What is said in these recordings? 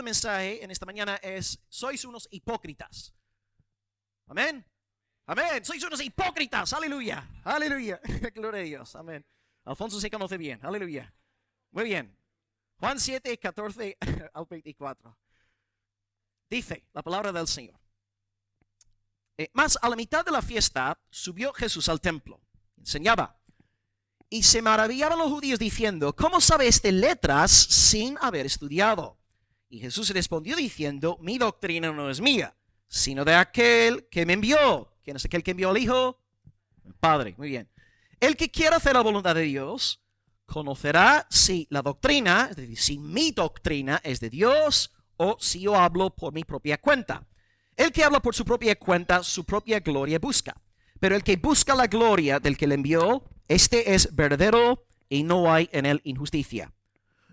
mensaje en esta mañana es: sois unos hipócritas. Amén. Amén. Sois unos hipócritas. Aleluya. Aleluya. Gloria a Dios. Amén. Alfonso se conoce bien. Aleluya. Muy bien. Juan 7, 14 al 24. Dice la palabra del Señor. Mas a la mitad de la fiesta subió Jesús al templo. Enseñaba. Y se maravillaban los judíos diciendo: ¿cómo sabe este letras sin haber estudiado? Y Jesús respondió diciendo: mi doctrina no es mía, sino de aquel que me envió. ¿Quién es aquel que envió al Hijo? El Padre. Muy bien. El que quiera hacer la voluntad de Dios conocerá si la doctrina, es decir, si mi doctrina es de Dios o si yo hablo por mi propia cuenta. El que habla por su propia cuenta, su propia gloria busca. Pero el que busca la gloria del que le envió, este es verdadero y no hay en él injusticia.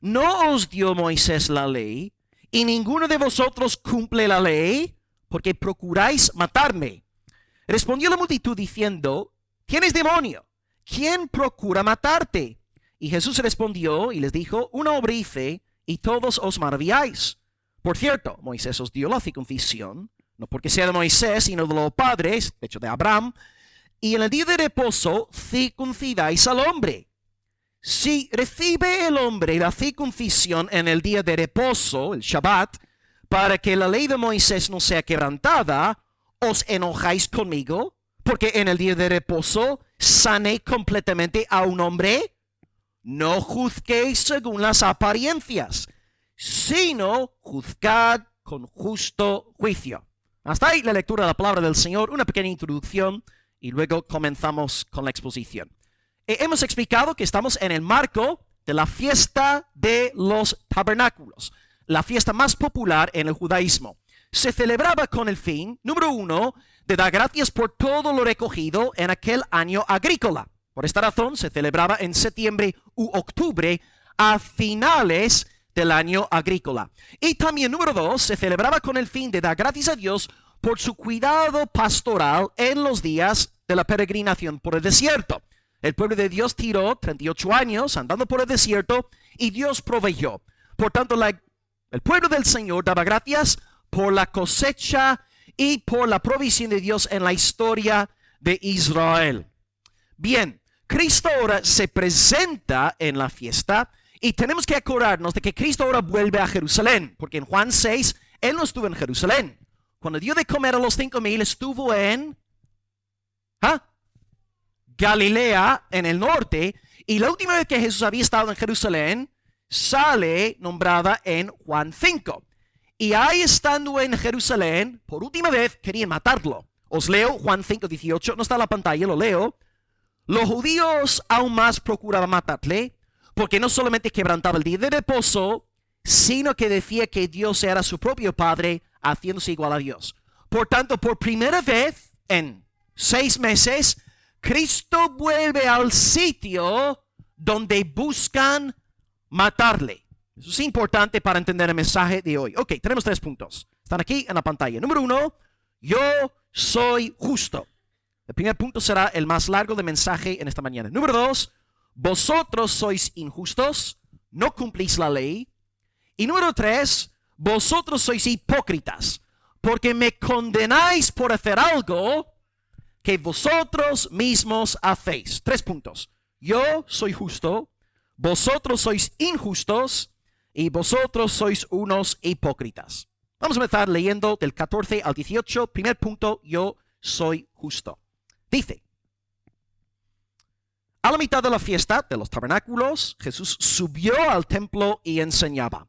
¿No os dio Moisés la ley y ninguno de vosotros cumple la ley? Porque procuráis matarme. Respondió la multitud diciendo: ¿quién es demonio? ¿Quién procura matarte? Y Jesús respondió y les dijo: una obra hice y todos os maravilláis. Por cierto, Moisés os dio la circuncisión, no porque sea de Moisés, sino de los padres, de hecho de Abraham. Y en el día de reposo circuncidáis al hombre. Si recibe el hombre la circuncisión en el día de reposo, el Shabbat, para que la ley de Moisés no sea quebrantada, ¿os enojáis conmigo? Porque en el día de reposo sané completamente a un hombre. No juzguéis según las apariencias, sino juzgad con justo juicio. Hasta ahí la lectura de la palabra del Señor, una pequeña introducción y luego comenzamos con la exposición. Hemos explicado que estamos en el marco de la fiesta de los tabernáculos, la fiesta más popular en el judaísmo. Se celebraba con el fin, número 1, de dar gracias por todo lo recogido en aquel año agrícola. Por esta razón se celebraba en septiembre u octubre a finales del año agrícola. Y también, número 2, se celebraba con el fin de dar gracias a Dios por su cuidado pastoral en los días de la peregrinación por el desierto. El pueblo de Dios tiró 38 años andando por el desierto y Dios proveyó. Por tanto, el pueblo del Señor daba gracias por la cosecha y por la provisión de Dios en la historia de Israel. Bien, Cristo ahora se presenta en la fiesta y tenemos que acordarnos de que Cristo ahora vuelve a Jerusalén, porque en Juan 6, Él no estuvo en Jerusalén. Cuando dio de comer a los 5,000, estuvo en Galilea, en el norte, y la última vez que Jesús había estado en Jerusalén, sale nombrada en Juan 5. Y ahí estando en Jerusalén, por última vez querían matarlo. Os leo Juan 5:18, no está en la pantalla, lo leo. Los judíos aún más procuraban matarle, porque no solamente quebrantaba el día de reposo, sino que decía que Dios era su propio Padre, haciéndose igual a Dios. Por tanto, por primera vez en 6 meses, Cristo vuelve al sitio donde buscan matarle. Eso es importante para entender el mensaje de hoy. Ok, tenemos 3 puntos. Están aquí en la pantalla. Número 1, yo soy justo. El primer punto será el más largo del mensaje en esta mañana. Número 2, vosotros sois injustos, no cumplís la ley. Y número 3, vosotros sois hipócritas, porque me condenáis por hacer algo que vosotros mismos hacéis. 3 puntos. Yo soy justo, vosotros sois injustos y vosotros sois unos hipócritas. Vamos a empezar leyendo del 14 al 18. Primer punto, yo soy justo. Dice: a la mitad de la fiesta de los tabernáculos, Jesús subió al templo y enseñaba.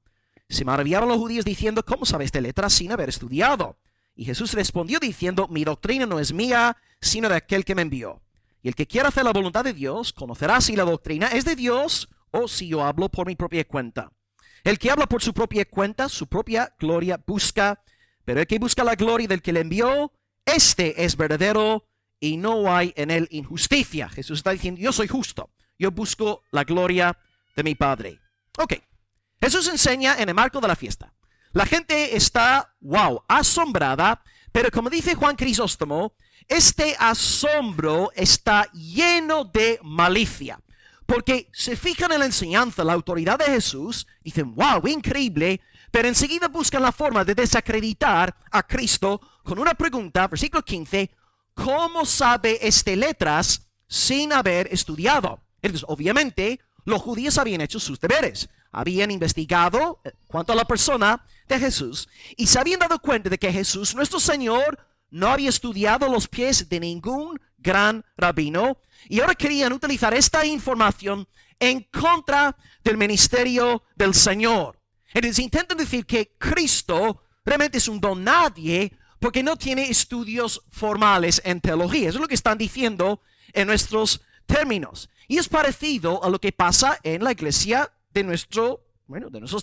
Se maravillaban los judíos diciendo: ¿cómo sabes de letras sin haber estudiado? Y Jesús respondió diciendo: mi doctrina no es mía, sino de aquel que me envió. Y el que quiera hacer la voluntad de Dios conocerá si la doctrina es de Dios o si yo hablo por mi propia cuenta. El que habla por su propia cuenta, su propia gloria busca, pero el que busca la gloria del que le envió, este es verdadero y no hay en él injusticia. Jesús está diciendo: yo soy justo, yo busco la gloria de mi Padre. Ok, Jesús enseña en el marco de la fiesta. La gente está, asombrada, pero como dice Juan Crisóstomo, este asombro está lleno de malicia. Porque se fijan en la enseñanza, la autoridad de Jesús, dicen: wow, increíble, pero enseguida buscan la forma de desacreditar a Cristo con una pregunta, versículo 15, ¿cómo sabe letras sin haber estudiado? Entonces, obviamente, los judíos habían hecho sus deberes, habían investigado cuanto a la persona de Jesús y se habían dado cuenta de que Jesús, nuestro Señor, no había estudiado los pies de ningún gran rabino y ahora querían utilizar esta información en contra del ministerio del Señor. Entonces intentan decir que Cristo realmente es un don nadie porque no tiene estudios formales en teología. Eso es lo que están diciendo en nuestros términos. Y es parecido a lo que pasa en la iglesia de nuestros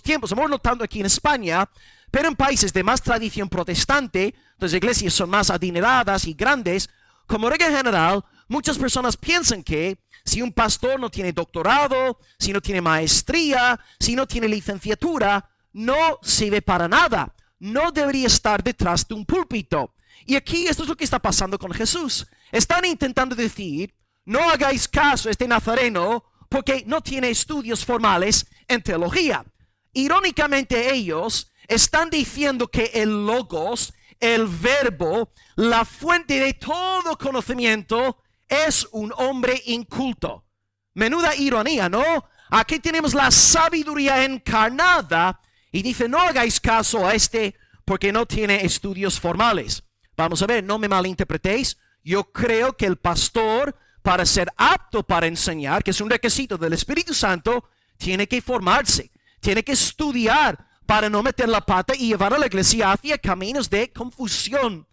tiempos. Estamos notando aquí en España, pero en países de más tradición protestante, las iglesias son más adineradas y grandes, como regla general, muchas personas piensan que si un pastor no tiene doctorado, si no tiene maestría, si no tiene licenciatura, no sirve para nada. No debería estar detrás de un púlpito. Y aquí esto es lo que está pasando con Jesús. Están intentando decir, no hagáis caso a este nazareno porque no tiene estudios formales en teología. Irónicamente ellos están diciendo que el logos, el verbo, la fuente de todo conocimiento es un hombre inculto. Menuda ironía, ¿no? Aquí tenemos la sabiduría encarnada y dice, no hagáis caso a este porque no tiene estudios formales. Vamos a ver, no me malinterpretéis. Yo creo que el pastor, para ser apto para enseñar, que es un requisito del Espíritu Santo, tiene que formarse, tiene que estudiar para no meter la pata y llevar a la iglesia hacia caminos de confusión.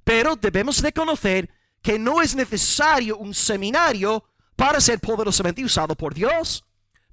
Pero debemos reconocer que no es necesario un seminario para ser poderosamente usado por Dios.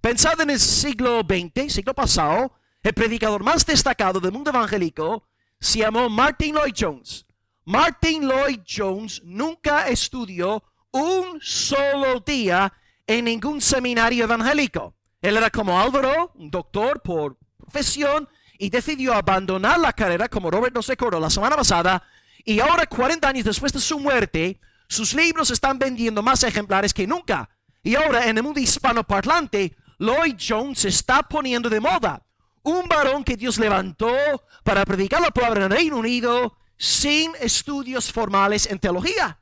Pensad en el siglo XX, siglo pasado, el predicador más destacado del mundo evangélico se llamó Martyn Lloyd-Jones. Martyn Lloyd-Jones nunca estudió un solo día en ningún seminario evangélico. Él era como Álvaro, un doctor por profesión, y decidió abandonar la carrera, como Robert nos recordó la semana pasada, y ahora 40 años después de su muerte, sus libros están vendiendo más ejemplares que nunca. Y ahora en el mundo hispanoparlante, Lloyd-Jones se está poniendo de moda. Un varón que Dios levantó para predicar la palabra en el Reino Unido sin estudios formales en teología.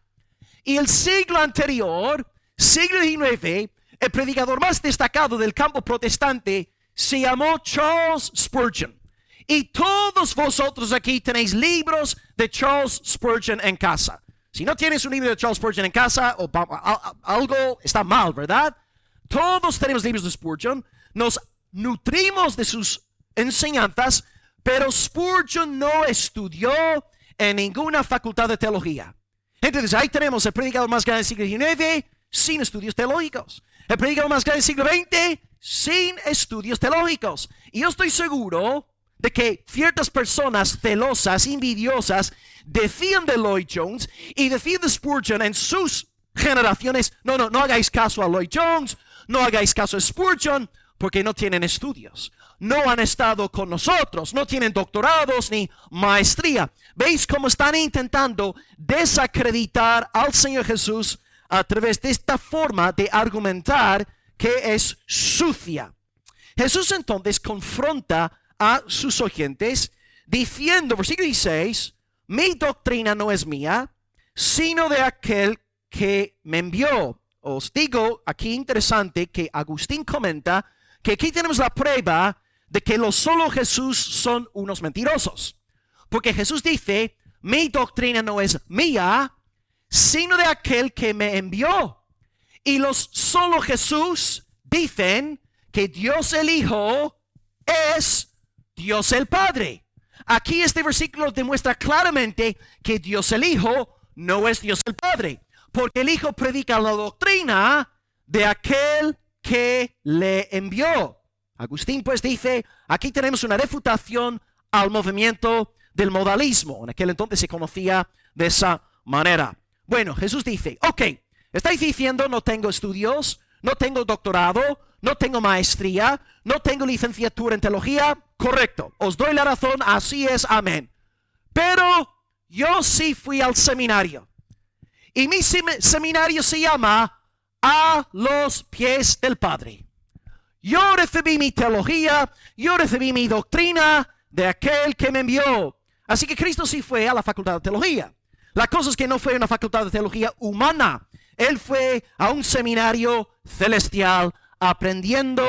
Y el siglo anterior, siglo XIX, el predicador más destacado del campo protestante se llamó Charles Spurgeon. Y todos vosotros aquí tenéis libros de Charles Spurgeon en casa. Si no tienes un libro de Charles Spurgeon en casa, algo está mal, ¿verdad? Todos tenemos libros de Spurgeon. Nos nutrimos de sus enseñanzas, pero Spurgeon no estudió en ninguna facultad de teología. Entonces ahí tenemos el predicador más grande del siglo XIX sin estudios teológicos. El predicador más grande del siglo XX sin estudios teológicos. Y yo estoy seguro de que ciertas personas celosas, envidiosas, decían de Lloyd-Jones y decían de Spurgeon en sus generaciones, no hagáis caso a Lloyd-Jones, no hagáis caso a Spurgeon, porque no tienen estudios. No han estado con nosotros, no tienen doctorados ni maestría. ¿Veis cómo están intentando desacreditar al Señor Jesús a través de esta forma de argumentar que es sucia? Jesús entonces confronta a sus oyentes diciendo, versículo 16, mi doctrina no es mía, sino de aquel que me envió. Os digo aquí interesante que Agustín comenta que aquí tenemos la prueba de que los solo Jesús son unos mentirosos. Porque Jesús dice, mi doctrina no es mía, sino de aquel que me envió. Y los solo Jesús dicen que Dios el Hijo es Dios el Padre. Aquí este versículo demuestra claramente que Dios el Hijo no es Dios el Padre, porque el Hijo predica la doctrina de aquel que le envió. Agustín pues dice, aquí tenemos una refutación al movimiento del modalismo. En aquel entonces se conocía de esa manera. Bueno, Jesús dice, ok, estáis diciendo no tengo estudios, no tengo doctorado, no tengo maestría, no tengo licenciatura en teología. Correcto, os doy la razón, así es, amén. Pero yo sí fui al seminario. Y mi seminario se llama A los pies del Padre. Yo recibí mi teología, yo recibí mi doctrina de aquel que me envió. Así que Cristo sí fue a la facultad de teología. La cosa es que no fue una facultad de teología humana. Él fue a un seminario celestial aprendiendo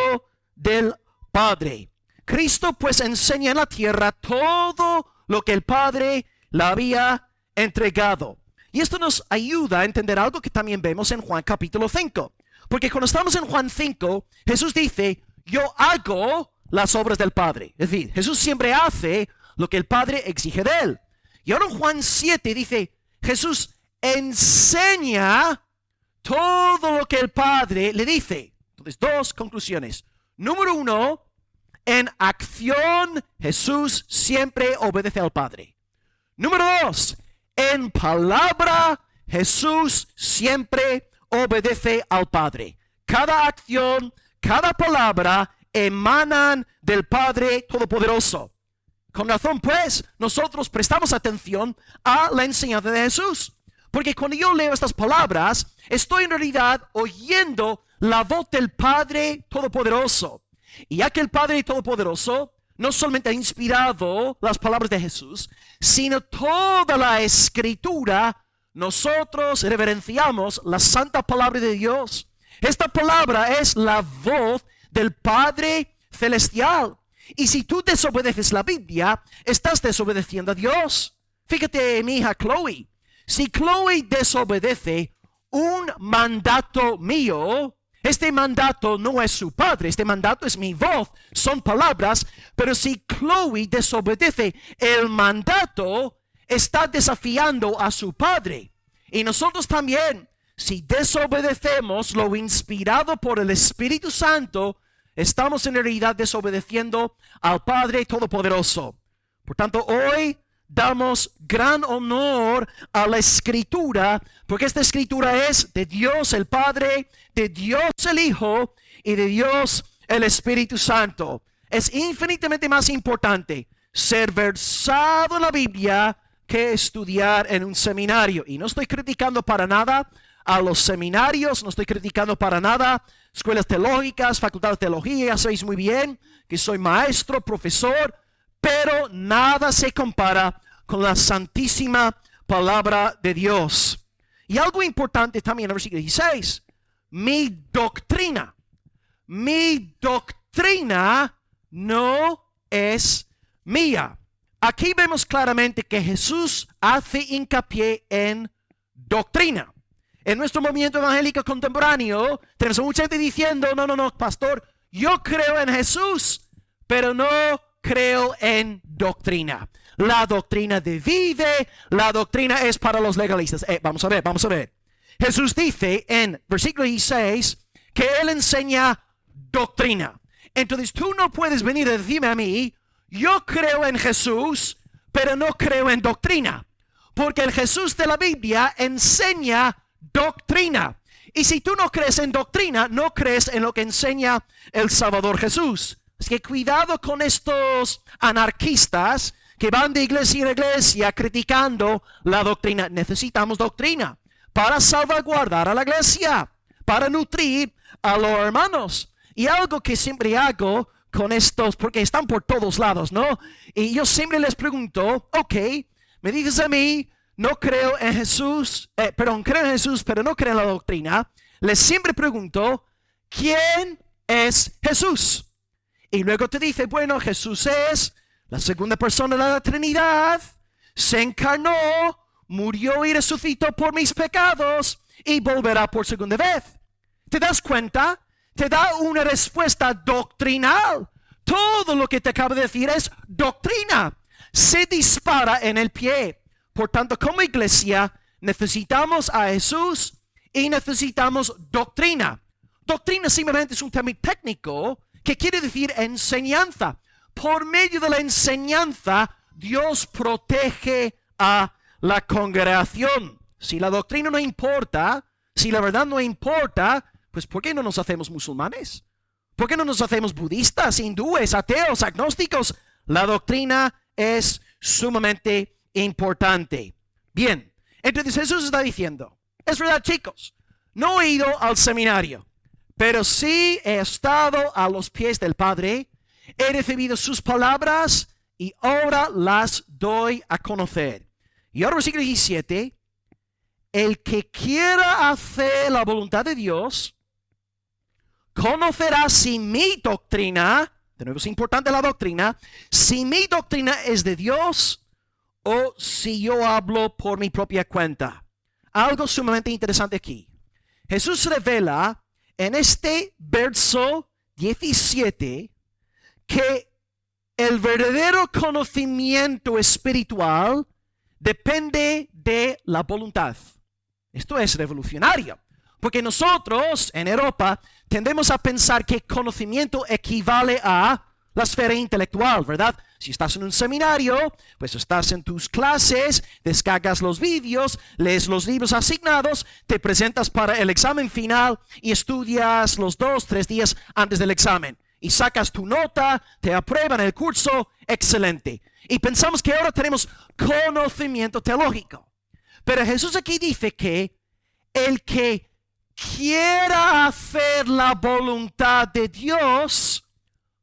del Padre. Cristo pues enseña en la tierra todo lo que el Padre le había entregado. Y esto nos ayuda a entender algo que también vemos en Juan capítulo 5. Porque cuando estamos en Juan 5, Jesús dice, yo hago las obras del Padre. Es decir, Jesús siempre hace lo que el Padre exige de él. Y ahora en Juan 7 dice, Jesús enseña todo lo que el Padre le dice. Entonces, dos conclusiones. Número uno, en acción Jesús siempre obedece al Padre. Número dos, en palabra Jesús siempre obedece al Padre. Cada acción, cada palabra emanan del Padre Todopoderoso. Con razón, pues, nosotros prestamos atención a la enseñanza de Jesús. Porque cuando yo leo estas palabras, estoy en realidad oyendo la voz del Padre Todopoderoso. Y ya que el Padre Todopoderoso no solamente ha inspirado las palabras de Jesús, sino toda la Escritura, nosotros reverenciamos la santa palabra de Dios. Esta palabra es la voz del Padre Celestial. Y si tú desobedeces la Biblia, estás desobedeciendo a Dios. Fíjate, mi hija Chloe. Si Chloe desobedece un mandato mío, este mandato no es su padre, este mandato es mi voz, son palabras, pero si Chloe desobedece el mandato, está desafiando a su padre. Y nosotros también, si desobedecemos lo inspirado por el Espíritu Santo, estamos en realidad desobedeciendo al Padre Todopoderoso. Por tanto, hoy damos gran honor a la Escritura, porque esta Escritura es de Dios el Padre, de Dios el Hijo y de Dios el Espíritu Santo. Es infinitamente más importante ser versado en la Biblia que estudiar en un seminario. Y no estoy criticando para nada a los seminarios, no estoy criticando para nada escuelas teológicas, facultad de teología. Ya sabéis muy bien que soy maestro, profesor, pero nada se compara con la santísima palabra de Dios. Y algo importante también en el versículo 16, mi doctrina no es mía. Aquí vemos claramente que Jesús hace hincapié en doctrina. En nuestro movimiento evangélico contemporáneo tenemos a mucha gente diciendo, no, pastor, yo creo en Jesús, pero no creo en doctrina. La doctrina divide, la doctrina es para los legalistas. Vamos a ver. Jesús dice en versículo 16 que Él enseña doctrina. Entonces tú no puedes venir a decirme a mí, yo creo en Jesús, pero no creo en doctrina. Porque el Jesús de la Biblia enseña doctrina. Y si tú no crees en doctrina, no crees en lo que enseña el Salvador Jesús. Así que cuidado con estos anarquistas que van de iglesia en iglesia criticando la doctrina. Necesitamos doctrina para salvaguardar a la iglesia, para nutrir a los hermanos. Y algo que siempre hago con estos, porque están por todos lados, ¿no? Y yo siempre les pregunto, ok, me dices a mí, no creo en Jesús, creo en Jesús, pero no creo en la doctrina. Les siempre pregunto, ¿quién es Jesús? Y luego te dice, bueno, Jesús es la segunda persona de la Trinidad, se encarnó, murió y resucitó por mis pecados y volverá por segunda vez. ¿Te das cuenta? Te da una respuesta doctrinal. Todo lo que te acabo de decir es doctrina. Se dispara en el pie. Por tanto, como iglesia, necesitamos a Jesús y necesitamos doctrina. Doctrina simplemente es un término técnico que quiere decir enseñanza. Por medio de la enseñanza, Dios protege a la congregación. Si la doctrina no importa, si la verdad no importa, pues ¿por qué no nos hacemos musulmanes? ¿Por qué no nos hacemos budistas, hindúes, ateos, agnósticos? La doctrina es sumamente importante. Bien, entonces Jesús está diciendo, es verdad, chicos, no he ido al seminario, pero sí he estado a los pies del Padre, he recibido sus palabras y ahora las doy a conocer. Y ahora versículo 17, el que quiera hacer la voluntad de Dios, conocerá si mi doctrina, de nuevo es importante la doctrina, si mi doctrina es de Dios o si yo hablo por mi propia cuenta. Algo sumamente interesante aquí. Jesús revela en este verso 17 que el verdadero conocimiento espiritual depende de la voluntad. Esto es revolucionario, porque nosotros en Europa tendemos a pensar que conocimiento equivale a la esfera intelectual, ¿verdad? Si estás en un seminario, pues estás en tus clases, descargas los vídeos, lees los libros asignados, te presentas para el examen final y estudias los 2-3 días antes del examen. Y sacas tu nota, te aprueban el curso, excelente. Y pensamos que ahora tenemos conocimiento teológico. Pero Jesús aquí dice que el que quiera hacer la voluntad de Dios,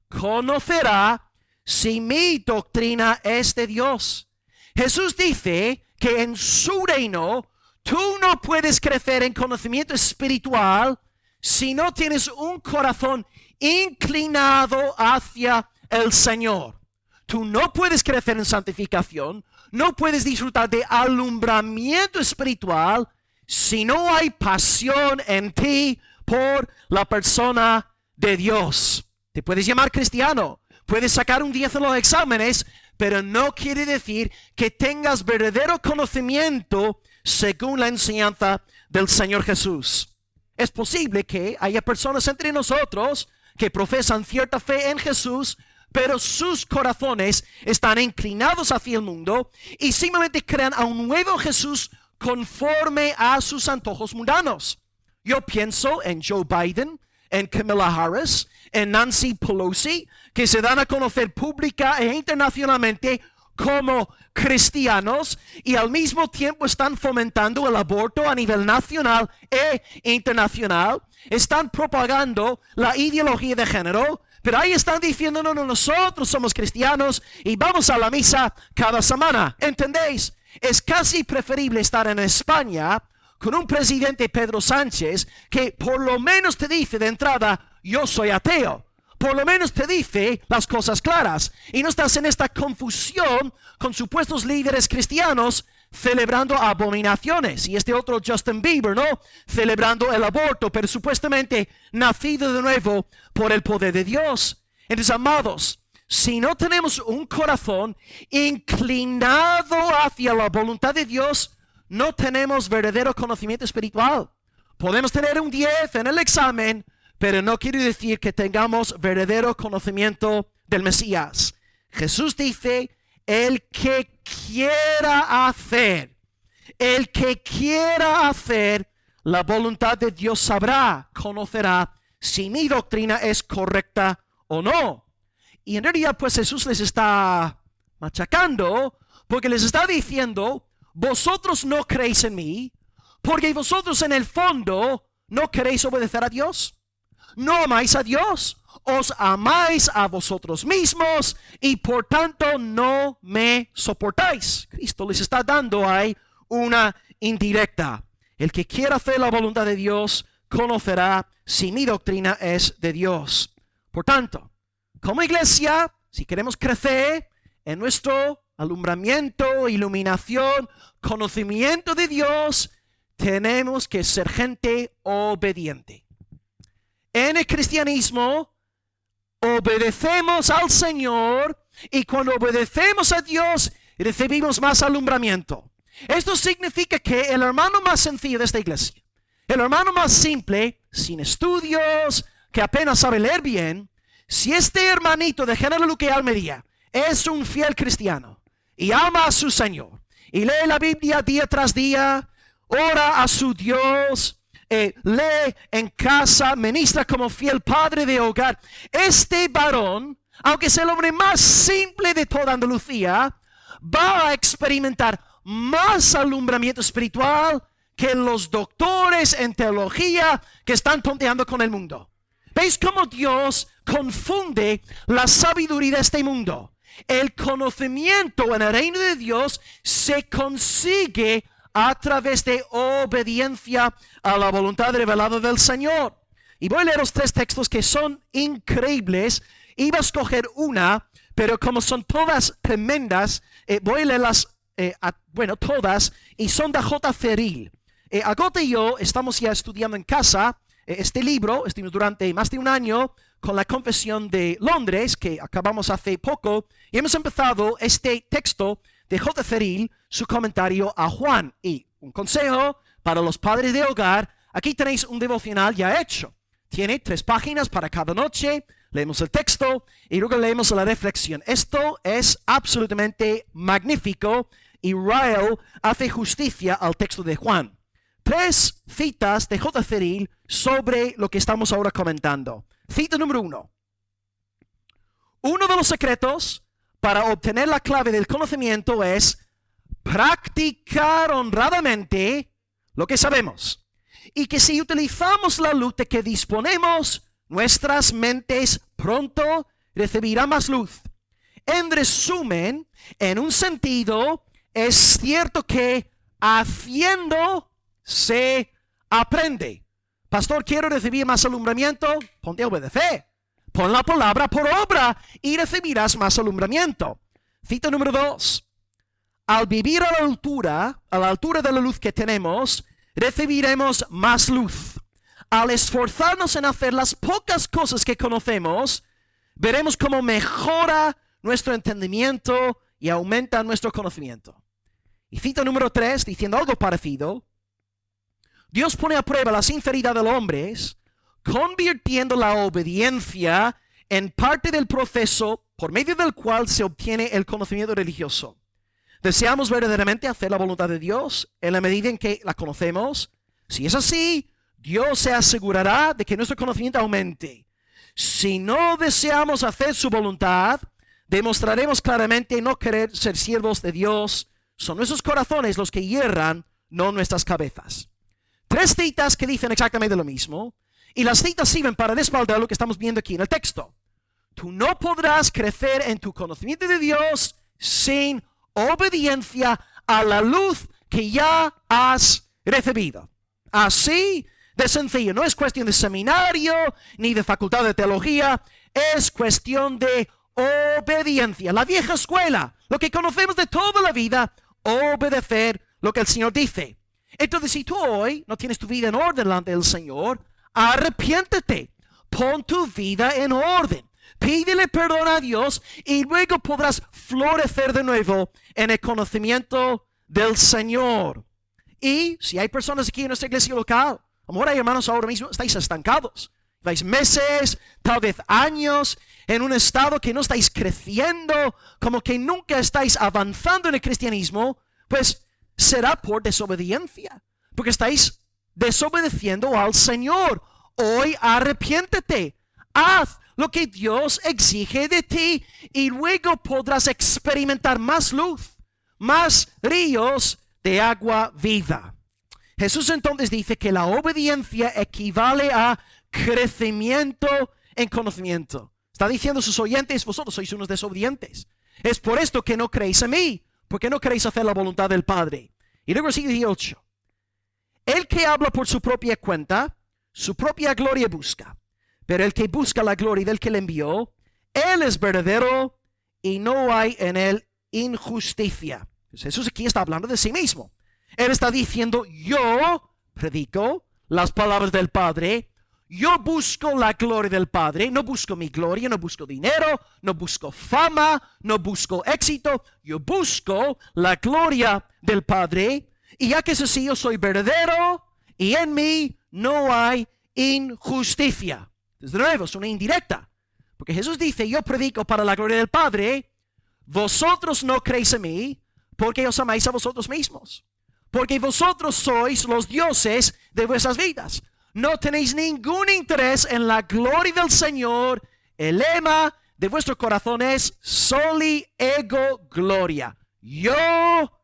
conocerá si mi doctrina es de Dios. Jesús dice que en su reino tú no puedes crecer en conocimiento espiritual si no tienes un corazón inclinado hacia el Señor. Tú no puedes crecer en santificación, no puedes disfrutar de alumbramiento espiritual si no hay pasión en ti por la persona de Dios. Te puedes llamar cristiano, puedes sacar un 10 en los exámenes, pero no quiere decir que tengas verdadero conocimiento según la enseñanza del Señor Jesús. Es posible que haya personas entre nosotros que profesan cierta fe en Jesús, pero sus corazones están inclinados hacia el mundo y simplemente crean a un nuevo Jesús conforme a sus antojos mundanos. Yo pienso en Joe Biden, en Kamala Harris, en Nancy Pelosi, que se dan a conocer pública e internacionalmente como cristianos y al mismo tiempo están fomentando el aborto a nivel nacional e internacional, están propagando la ideología de género, pero ahí están diciendo, no, nosotros somos cristianos y vamos a la misa cada semana. ¿Entendéis? Es casi preferible estar en España con un presidente, Pedro Sánchez, que por lo menos te dice de entrada, yo soy ateo. Por lo menos te dice las cosas claras. Y no estás en esta confusión con supuestos líderes cristianos celebrando abominaciones. Y este otro Justin Bieber, ¿no? Celebrando el aborto, pero supuestamente nacido de nuevo por el poder de Dios. Entonces, amados, si no tenemos un corazón inclinado hacia la voluntad de Dios, no tenemos verdadero conocimiento espiritual. Podemos tener un 10 en el examen, pero no quiere decir que tengamos verdadero conocimiento del Mesías. Jesús dice, el que quiera hacer la voluntad de Dios sabrá, conocerá si mi doctrina es correcta o no. Y en realidad pues Jesús les está machacando porque les está diciendo, vosotros no creéis en mí porque vosotros en el fondo no queréis obedecer a Dios. No amáis a Dios, os amáis a vosotros mismos y por tanto no me soportáis. Cristo les está dando ahí una indirecta. El que quiera hacer la voluntad de Dios conocerá si mi doctrina es de Dios. Por tanto, como iglesia, si queremos crecer en nuestro alumbramiento, iluminación, conocimiento de Dios, tenemos que ser gente obediente. En el cristianismo obedecemos al Señor y cuando obedecemos a Dios recibimos más alumbramiento. Esto significa que el hermano más sencillo de esta iglesia, el hermano más simple, sin estudios, que apenas sabe leer bien, si este hermanito de Género Luque Almería es un fiel cristiano y ama a su Señor y lee la Biblia día tras día, ora a su Dios, lee en casa, ministra como fiel padre de hogar, este varón, aunque es el hombre más simple de toda Andalucía, va a experimentar más alumbramiento espiritual que los doctores en teología que están tonteando con el mundo. ¿Veis cómo Dios confunde la sabiduría de este mundo? El conocimiento en el reino de Dios se consigue a través de obediencia a la voluntad revelada del Señor. Y voy a leer los 3 textos que son increíbles. Iba a escoger una, pero como son todas tremendas, voy a leerlas, todas, y son de J. Ferril. Agota y yo estamos ya estudiando en casa este libro, estuvimos durante más de un año con la Confesión de Londres, que acabamos hace poco, y hemos empezado este texto de J. Ferril, su comentario a Juan. Y un consejo para los padres de hogar: aquí tenéis un devocional ya hecho. Tiene 3 páginas para cada noche. Leemos el texto y luego leemos la reflexión. Esto es absolutamente magnífico y Ryle hace justicia al texto de Juan. 3 citas de J. Ferril sobre lo que estamos ahora comentando. Cita número 1. Uno de los secretos para obtener la clave del conocimiento es practicar honradamente lo que sabemos. Y que si utilizamos la luz de que disponemos, nuestras mentes pronto recibirán más luz. En resumen, en un sentido, es cierto que haciendo se aprende. Pastor, quiero recibir más alumbramiento. Ponte a obedecer. Pon la palabra por obra y recibirás más alumbramiento. Cita número 2. Al vivir a la altura de la luz que tenemos, recibiremos más luz. Al esforzarnos en hacer las pocas cosas que conocemos, veremos cómo mejora nuestro entendimiento y aumenta nuestro conocimiento. Y cita número 3, diciendo algo parecido: Dios pone a prueba la sinceridad de los hombres, convirtiendo la obediencia en parte del proceso por medio del cual se obtiene el conocimiento religioso. ¿Deseamos verdaderamente hacer la voluntad de Dios en la medida en que la conocemos? Si es así, Dios se asegurará de que nuestro conocimiento aumente. Si no deseamos hacer su voluntad, demostraremos claramente no querer ser siervos de Dios. Son nuestros corazones los que hierran, no nuestras cabezas. 3 citas que dicen exactamente lo mismo, y las citas sirven para respaldar lo que estamos viendo aquí en el texto. Tú no podrás crecer en tu conocimiento de Dios sin obediencia a la luz que ya has recibido. Así de sencillo. No es cuestión de seminario ni de facultad de teología. Es cuestión de obediencia. La vieja escuela, lo que conocemos de toda la vida: obedecer lo que el Señor dice. Entonces, si tú hoy no tienes tu vida en orden delante del Señor, arrepiéntete. Pon tu vida en orden. Pídele perdón a Dios y luego podrás florecer de nuevo en el conocimiento del Señor. Y si hay personas aquí en nuestra iglesia local, a lo mejor hay hermanos ahora mismo, estáis estancados. Vais meses, tal vez años, en un estado que no estáis creciendo, como que nunca estáis avanzando en el cristianismo, pues será por desobediencia, porque estáis desobedeciendo al Señor. Hoy arrepiéntete, haz lo que Dios exige de ti y luego podrás experimentar más luz, más ríos de agua viva. Jesús entonces dice que la obediencia equivale a crecimiento en conocimiento. Está diciendo a sus oyentes: vosotros sois unos desobedientes. Es por esto que no creéis en mí, porque no queréis hacer la voluntad del Padre. Y luego sigue 18. El que habla por su propia cuenta, su propia gloria busca. Pero el que busca la gloria del que le envió, él es verdadero y no hay en él injusticia. Pues Jesús aquí está hablando de sí mismo. Él está diciendo: yo predico las palabras del Padre. Yo busco la gloria del Padre. No busco mi gloria, no busco dinero, no busco fama, no busco éxito. Yo busco la gloria del Padre. Y ya que es así, yo soy verdadero y en mí no hay injusticia. De nuevo, es una indirecta. Porque Jesús dice: yo predico para la gloria del Padre. Vosotros no creéis en mí porque os amáis a vosotros mismos. Porque vosotros sois los dioses de vuestras vidas. No tenéis ningún interés en la gloria del Señor. El lema de vuestro corazón es soli ego gloria. Yo.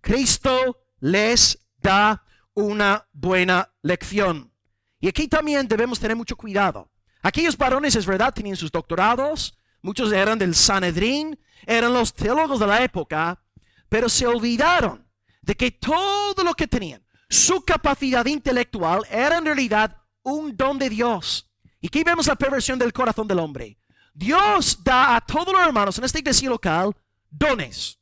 Cristo les da una buena lección. Y aquí también debemos tener mucho cuidado, Aquellos varones, es verdad, tenían sus doctorados, muchos eran del Sanedrín, eran los teólogos de la época, pero se olvidaron de que todo lo que tenían, su capacidad intelectual, era en realidad un don de Dios. Y aquí vemos la perversión del corazón del hombre. Dios da a todos los hermanos en esta iglesia local dones.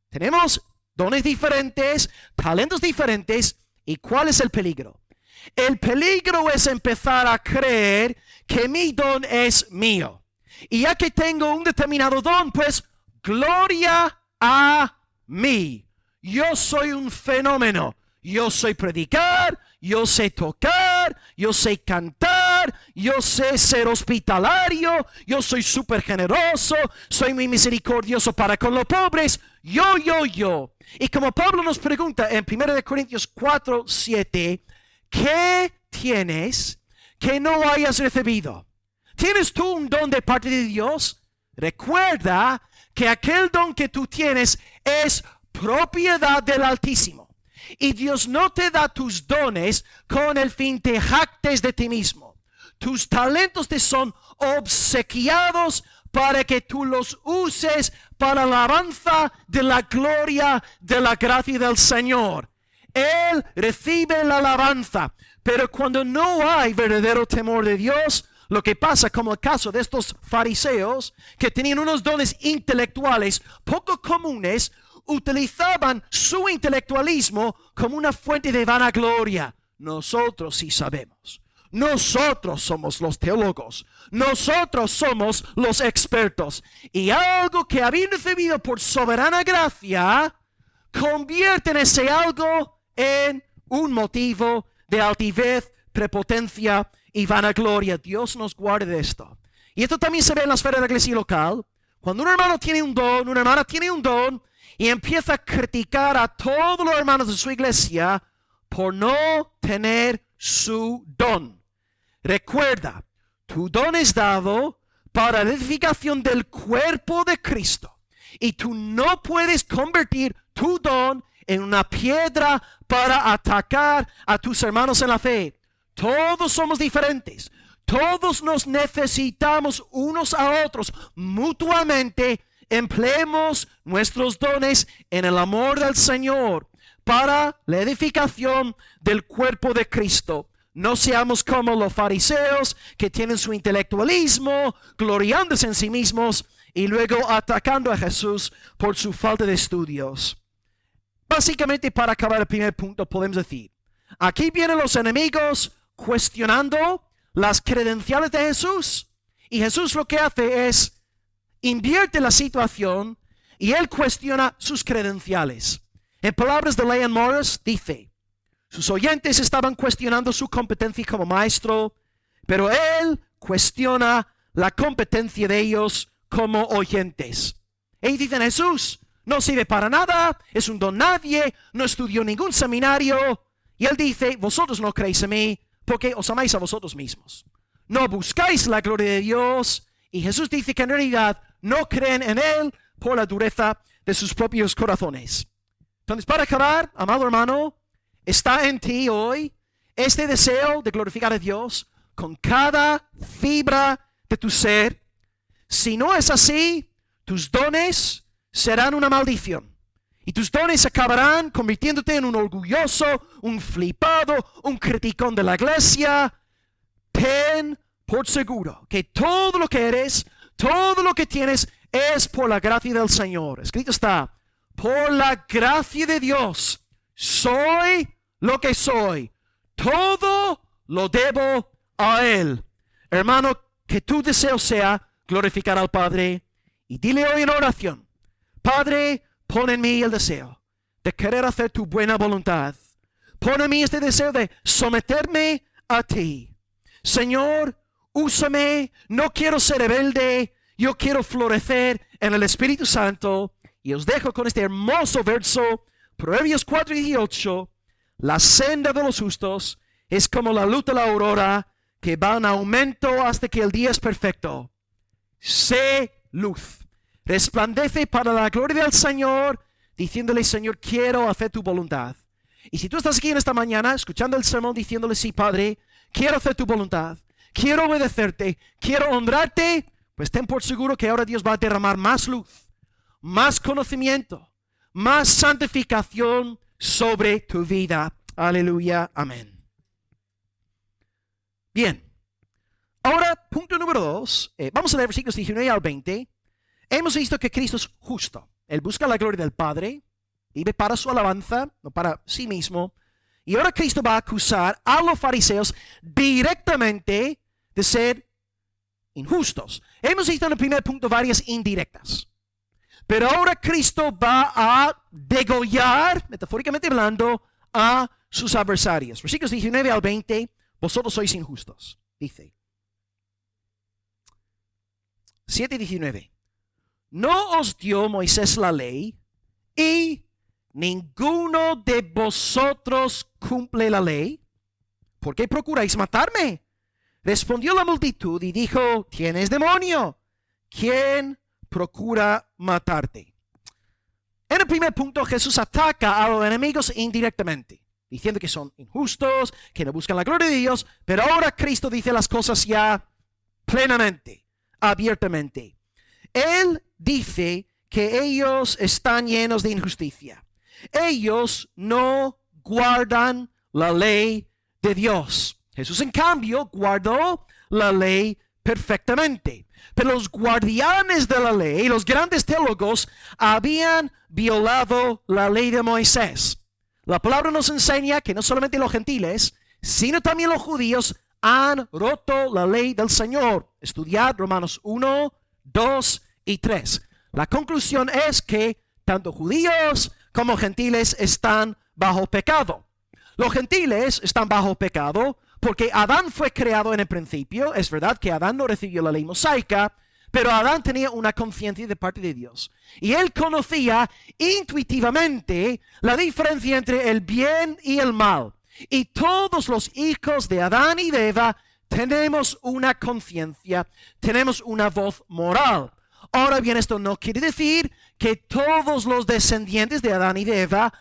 Tenemos dones diferentes, talentos diferentes. ¿Y cuál es el peligro? El peligro es empezar a creer que mi don es mío. Y ya que tengo un determinado don, pues gloria a mí. Yo soy un fenómeno. Yo sé predicar, yo sé tocar, yo sé cantar, yo sé ser hospitalario, yo soy súper generoso, soy muy misericordioso para con los pobres. Yo. Y como Pablo nos pregunta en 1 Corintios 4:7, ¿qué tienes que no hayas recibido? ¿Tienes tú un don de parte de Dios? Recuerda que aquel don que tú tienes es propiedad del Altísimo. Y Dios no te da tus dones con el fin te jactes de ti mismo. Tus talentos te son obsequiados para que tú los uses para la alabanza de la gloria de la gracia del Señor. Él recibe la alabanza, pero cuando no hay verdadero temor de Dios, lo que pasa, como el caso de estos fariseos que tenían unos dones intelectuales poco comunes, utilizaban su intelectualismo como una fuente de vanagloria. Nosotros sí sabemos. Nosotros somos los teólogos. Nosotros somos los expertos. Y algo que habían recibido por soberana gracia, convierten ese algo en un motivo de altivez, prepotencia y vanagloria. Dios nos guarde de esto. Y esto también se ve en la esfera de la iglesia local. Cuando un hermano tiene un don, una hermana tiene un don, y empieza a criticar a todos los hermanos de su iglesia por no tener su don. Recuerda, tu don es dado para la edificación del cuerpo de Cristo. Y tú no puedes convertir tu don en una piedra para atacar a tus hermanos en la fe. Todos somos diferentes. Todos nos necesitamos unos a otros mutuamente. Empleemos nuestros dones en el amor del Señor para la edificación del cuerpo de Cristo. No seamos como los fariseos que tienen su intelectualismo, gloriándose en sí mismos y luego atacando a Jesús por su falta de estudios. Básicamente, para acabar el primer punto, podemos decir, aquí vienen los enemigos cuestionando las credenciales de Jesús. Y Jesús lo que hace es invierte la situación y él cuestiona sus credenciales. En palabras de Leon Morris, dice, sus oyentes estaban cuestionando su competencia como maestro, pero él cuestiona la competencia de ellos como oyentes. Ellos dicen, Jesús no sirve para nada, es un don nadie, no estudió ningún seminario. Y él dice, vosotros no creéis en mí porque os amáis a vosotros mismos. No buscáis la gloria de Dios. Y Jesús dice que en realidad no creen en Él por la dureza de sus propios corazones. Entonces, para acabar, amado hermano, está en ti hoy este deseo de glorificar a Dios con cada fibra de tu ser. Si no es así, tus dones serán una maldición. Y tus dones acabarán convirtiéndote en un orgulloso, un flipado, un criticón de la iglesia. Ten por seguro que todo lo que eres, todo lo que tienes es por la gracia del Señor. Escrito está, por la gracia de Dios soy lo que soy. Todo lo debo a Él. Hermano, que tu deseo sea glorificar al Padre. Y dile hoy en oración, Padre, pon en mí el deseo de querer hacer tu buena voluntad. Pon en mí este deseo de someterme a ti. Señor, úsame, no quiero ser rebelde, yo quiero florecer en el Espíritu Santo. Y os dejo con este hermoso verso, Proverbios 4:18, la senda de los justos es como la luz de la aurora que va en aumento hasta que el día es perfecto. Sé luz, resplandece para la gloria del Señor, diciéndole, Señor, quiero hacer tu voluntad. Y si tú estás aquí en esta mañana escuchando el sermón diciéndole, sí, Padre, quiero hacer tu voluntad, quiero obedecerte, quiero honrarte, pues ten por seguro que ahora Dios va a derramar más luz, más conocimiento, más santificación sobre tu vida. Aleluya, amén. Bien, ahora punto número 2, vamos a leer versículos 19 al 20. Hemos visto que Cristo es justo. Él busca la gloria del Padre, vive para su alabanza, no para sí mismo. Y ahora Cristo va a acusar a los fariseos directamente de ser injustos. Hemos visto en el primer punto varias indirectas. Pero ahora Cristo va a degollar, metafóricamente hablando, a sus adversarios. Versículos 19 al 20, vosotros sois injustos, dice. 7:19. ¿No os dio Moisés la ley y ninguno de vosotros cumple la ley? ¿Por qué procuráis matarme? Respondió la multitud y dijo, ¿tienes demonio? ¿Quién procura matarte? En el primer punto, Jesús ataca a los enemigos indirectamente, diciendo que son injustos, que no buscan la gloria de Dios, pero ahora Cristo dice las cosas ya plenamente, abiertamente. Él dice que ellos están llenos de injusticia. Ellos no guardan la ley de Dios. Jesús, en cambio, guardó la ley perfectamente. Pero los guardianes de la ley, los grandes teólogos, habían violado la ley de Moisés. La palabra nos enseña que no solamente los gentiles, sino también los judíos han roto la ley del Señor. Estudiad Romanos 1, 2 y 3. La conclusión es que tanto judíos como gentiles están bajo pecado. Los gentiles están bajo pecado porque Adán fue creado en el principio. Es verdad que Adán no recibió la ley mosaica, pero Adán tenía una conciencia de parte de Dios. Y él conocía intuitivamente la diferencia entre el bien y el mal. Y todos los hijos de Adán y de Eva tenemos una conciencia, tenemos una voz moral. Ahora bien, esto no quiere decir que todos los descendientes de Adán y de Eva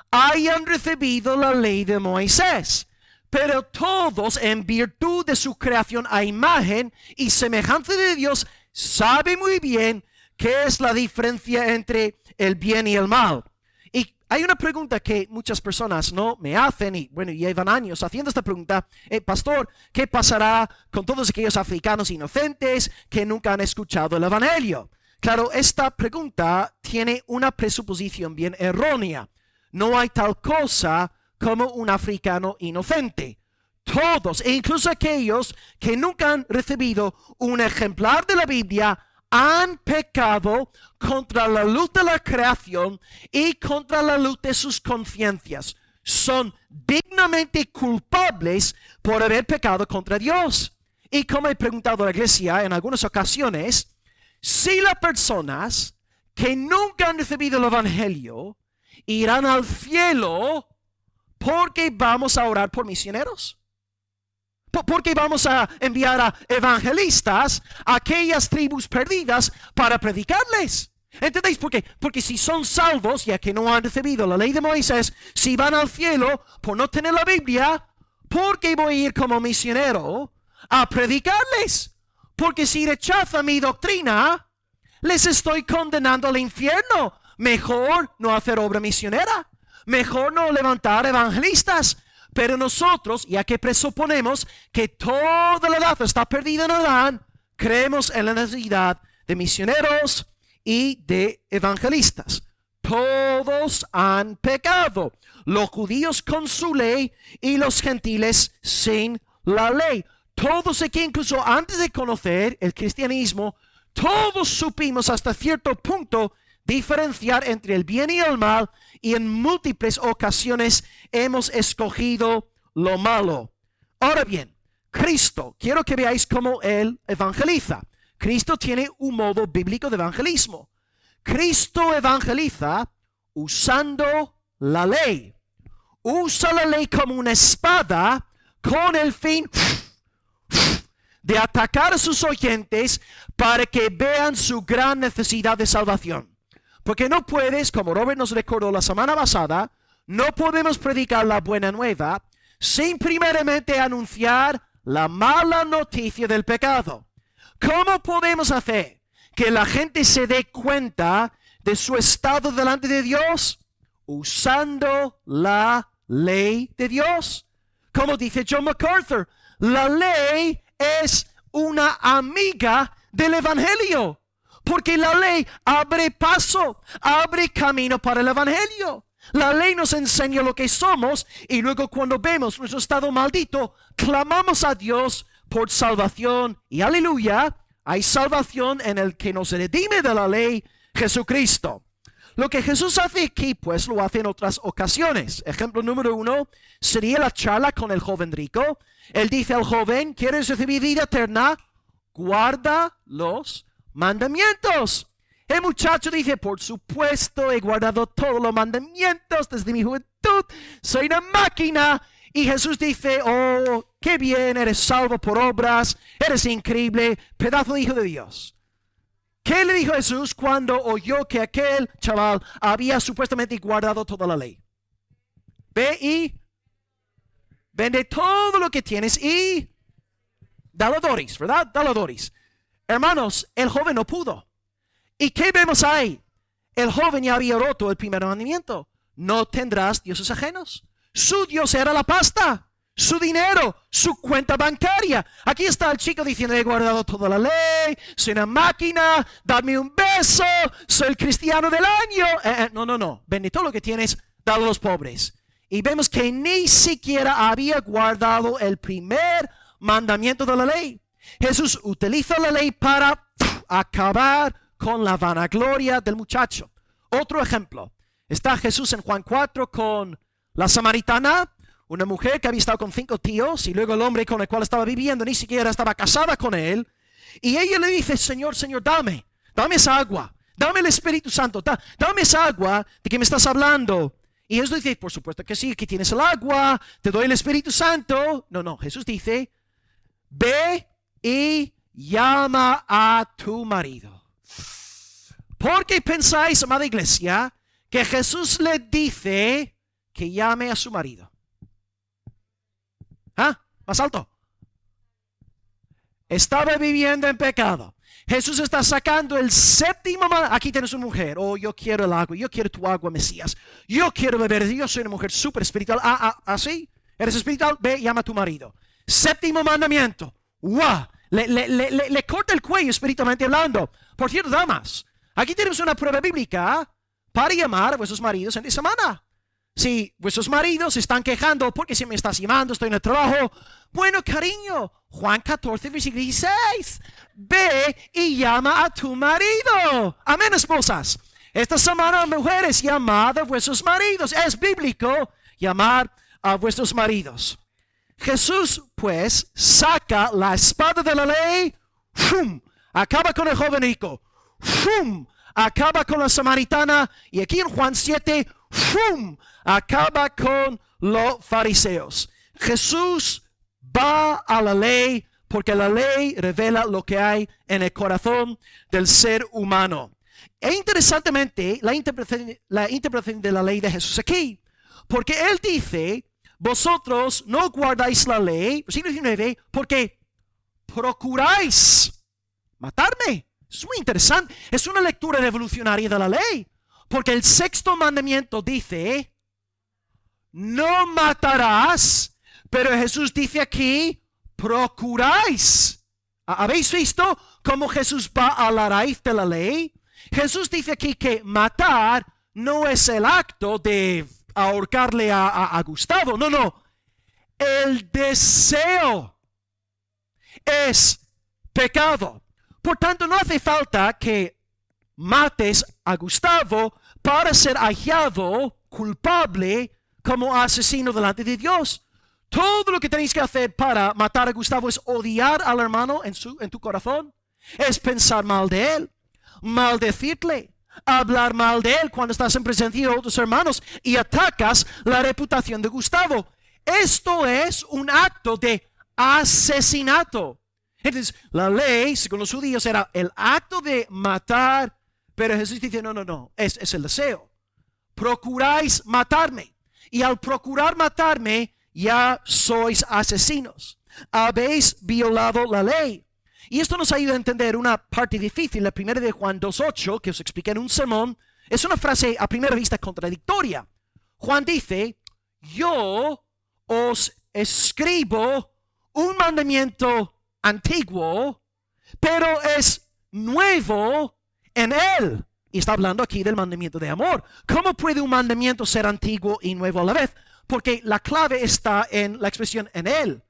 hayan recibido la ley de Moisés, pero todos, en virtud de su creación a imagen y semejanza de Dios, saben muy bien qué es la diferencia entre el bien y el mal. Y hay una pregunta que muchas personas no me hacen, y bueno, llevan años haciendo esta pregunta. Pastor, ¿qué pasará con todos aquellos africanos inocentes que nunca han escuchado el Evangelio? Claro, esta pregunta tiene una presuposición bien errónea. No hay tal cosa como un africano inocente. Todos, e incluso aquellos que nunca han recibido un ejemplar de la Biblia, han pecado contra la luz de la creación y contra la luz de sus conciencias. Son dignamente culpables por haber pecado contra Dios. Y como he preguntado a la iglesia en algunas ocasiones, si las personas que nunca han recibido el Evangelio irán al cielo porque vamos a orar por misioneros, porque vamos a enviar a evangelistas a aquellas tribus perdidas para predicarles. ¿Entendéis por qué? Porque si son salvos, ya que no han recibido la ley de Moisés, si van al cielo por no tener la Biblia, ¿por qué voy a ir como misionero a predicarles? Porque si rechazan mi doctrina, les estoy condenando al infierno. Mejor no hacer obra misionera. Mejor no levantar evangelistas. Pero nosotros, ya que presuponemos que toda la edad está perdida en Adán, creemos en la necesidad de misioneros y de evangelistas. Todos han pecado. Los judíos con su ley y los gentiles sin la ley. Todos aquí, incluso antes de conocer el cristianismo, todos supimos hasta cierto punto diferenciar entre el bien y el mal, y en múltiples ocasiones hemos escogido lo malo. Ahora bien, Cristo, quiero que veáis cómo Él evangeliza. Cristo tiene un modo bíblico de evangelismo. Cristo evangeliza usando la ley. Usa la ley como una espada con el fin de atacar a sus oyentes para que vean su gran necesidad de salvación. Porque no puedes, como Robert nos recordó la semana pasada, no podemos predicar la buena nueva sin primeramente anunciar la mala noticia del pecado. ¿Cómo podemos hacer que la gente se dé cuenta de su estado delante de Dios? Usando la ley de Dios. Como dice John MacArthur, la ley es una amiga del Evangelio, porque la ley abre paso, abre camino para el Evangelio. La ley nos enseña lo que somos y luego cuando vemos nuestro estado maldito, clamamos a Dios por salvación y aleluya, hay salvación en el que nos redime de la ley, Jesucristo. Lo que Jesús hace aquí, pues lo hace en otras ocasiones. Ejemplo número 1 sería la charla con el joven rico. Él dice al joven, ¿quieres recibir vida eterna? Guarda los mandamientos. El muchacho dice, por supuesto, he guardado todos los mandamientos desde mi juventud. Soy una máquina. Y Jesús dice, oh, qué bien, eres salvo por obras. Eres increíble, pedazo de hijo de Dios. ¿Qué le dijo Jesús cuando oyó que aquel chaval había supuestamente guardado toda la ley? Ve y vende todo lo que tienes y dalo a Doris, ¿verdad? Dalo a Doris. Hermanos, el joven no pudo. ¿Y qué vemos ahí? El joven ya había roto el primer mandamiento. No tendrás dioses ajenos. Su Dios era la pasta. Su dinero, su cuenta bancaria. Aquí está el chico diciendo, he guardado toda la ley, soy una máquina, dame un beso, soy el cristiano del año. No. Vende todo lo que tienes, dalo a los pobres. Y vemos que ni siquiera había guardado el primer mandamiento de la ley. Jesús utiliza la ley para acabar con la vanagloria del muchacho. Otro ejemplo. Está Jesús en Juan 4 con la samaritana, una mujer que había estado con 5 tíos y luego el hombre con el cual estaba viviendo ni siquiera estaba casada con él. Y ella le dice, Señor, dame esa agua, dame el Espíritu Santo, dame esa agua de que me estás hablando. Y Jesús dice, por supuesto que sí, aquí tienes el agua, te doy el Espíritu Santo. No, Jesús dice, ve y llama a tu marido. ¿Por qué pensáis, amada iglesia, que Jesús le dice que llame a su marido? Más alto. Estaba viviendo en pecado. Jesús está sacando el séptimo mandamiento. Aquí tienes una mujer. Oh, yo quiero el agua. Yo quiero tu agua, Mesías. Yo quiero beber. Yo soy una mujer súper espiritual. ¿Así? ¿Eres espiritual? Ve, llama a tu marido. Séptimo mandamiento. ¡Wow! Le corta el cuello espiritualmente hablando. Por cierto, damas, aquí tenemos una prueba bíblica para llamar a vuestros maridos en esta semana. Si vuestros maridos se están quejando porque si me estás llamando, estoy en el trabajo. Bueno, cariño, Juan 14, versículo 16. Ve y llama a tu marido. Amén, esposas. Esta semana, mujeres, llamad a vuestros maridos. Es bíblico llamar a vuestros maridos. Jesús, pues, saca la espada de la ley. ¡Fum! Acaba con el joven rico. ¡Fum! Acaba con la samaritana. Y aquí en Juan 7, ¡fum! Acaba con los fariseos. Jesús va a la ley porque la ley revela lo que hay en el corazón del ser humano. E interesantemente, la interpretación de la ley de Jesús aquí, porque Él dice, vosotros no guardáis la ley, versículo 19, porque procuráis matarme. Es muy interesante, es una lectura revolucionaria de la ley, porque el sexto mandamiento dice, no matarás, pero Jesús dice aquí, procuráis. ¿Habéis visto cómo Jesús va a la raíz de la ley? Jesús dice aquí que matar no es el acto de ahorcarle a Gustavo, no. El deseo es pecado. Por tanto, no hace falta que mates a Gustavo para ser hallado culpable como asesino delante de Dios. Todo lo que tenéis que hacer para matar a Gustavo es odiar al hermano en tu corazón. Es pensar mal de él, maldecirle, hablar mal de él cuando estás en presencia de otros hermanos y atacas la reputación de Gustavo. Esto es un acto de asesinato. Entonces, la ley, según los judíos, era el acto de matar, pero Jesús dice, no, es el deseo. Procuráis matarme. Y al procurar matarme, ya sois asesinos. habéis violado la ley. Y esto nos ayuda a entender una parte difícil. La primera de Juan 2:8, que os expliqué en un sermón, es una frase a primera vista contradictoria. Juan dice, yo os escribo un mandamiento antiguo, pero es nuevo en él. Y está hablando aquí del mandamiento de amor. ¿Cómo puede un mandamiento ser antiguo y nuevo a la vez? Porque la clave está en la expresión en él.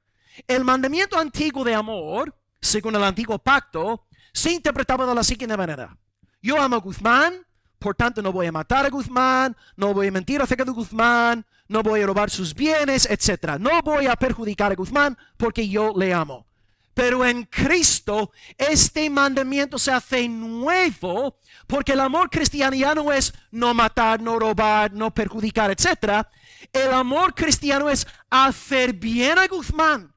El mandamiento antiguo de amor, según el antiguo pacto, se interpretaba de la siguiente manera. Yo amo a Guzmán, por tanto no voy a matar a Guzmán, no voy a mentir acerca de Guzmán, no voy a robar sus bienes, etc. No voy a perjudicar a Guzmán porque yo le amo. Pero en Cristo este mandamiento se hace nuevo porque el amor cristiano ya no es no matar, no robar, no perjudicar, etc. El amor cristiano es hacer bien a Guzmán.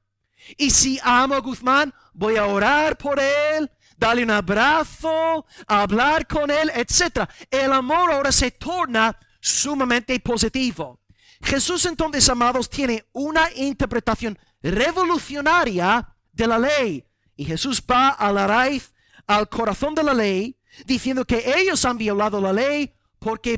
Y si amo a Guzmán, voy a orar por él, darle un abrazo, hablar con él, etc. El amor ahora se torna sumamente positivo. Jesús entonces, amados, tiene una interpretación revolucionaria de la ley. Y Jesús va a la raíz, al corazón de la ley, diciendo que ellos han violado la ley porque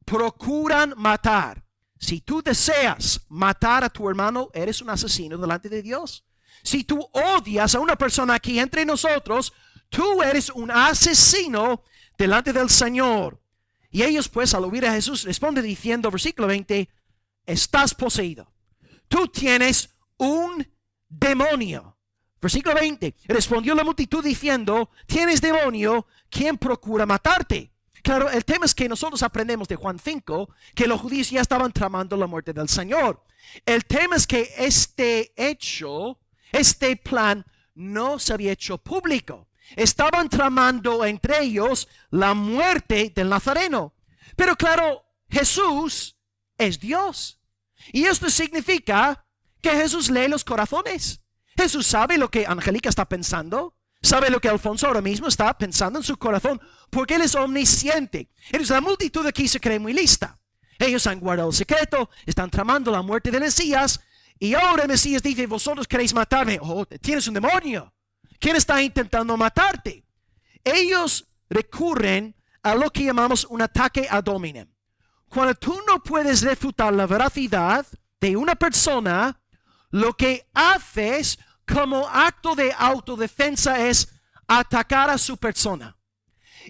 procuran matar. Si tú deseas matar a tu hermano, eres un asesino delante de Dios. Si tú odias a una persona aquí entre nosotros, tú eres un asesino delante del Señor. Y ellos pues al oír a Jesús responden diciendo, versículo 20, estás poseído. Tú tienes un demonio. Versículo 20, respondió la multitud diciendo, tienes demonio, ¿quién procura matarte? Claro, el tema es que nosotros aprendemos de Juan 5 que los judíos ya estaban tramando la muerte del Señor. El tema es que este plan no se había hecho público. Estaban tramando entre ellos la muerte del Nazareno. Pero claro, Jesús es Dios. Y esto significa que Jesús lee los corazones. Jesús sabe lo que Angélica está pensando. Sabe lo que Alfonso ahora mismo está pensando en su corazón. Porque Él es omnisciente. Entonces la multitud aquí se cree muy lista. Ellos han guardado el secreto. Están tramando la muerte del Mesías. Y ahora el Mesías dice, vosotros queréis matarme. Oh, tienes un demonio. ¿Quién está intentando matarte? Ellos recurren a lo que llamamos un ataque ad hominem. Cuando tú no puedes refutar la veracidad de una persona, lo que haces como acto de autodefensa es atacar a su persona.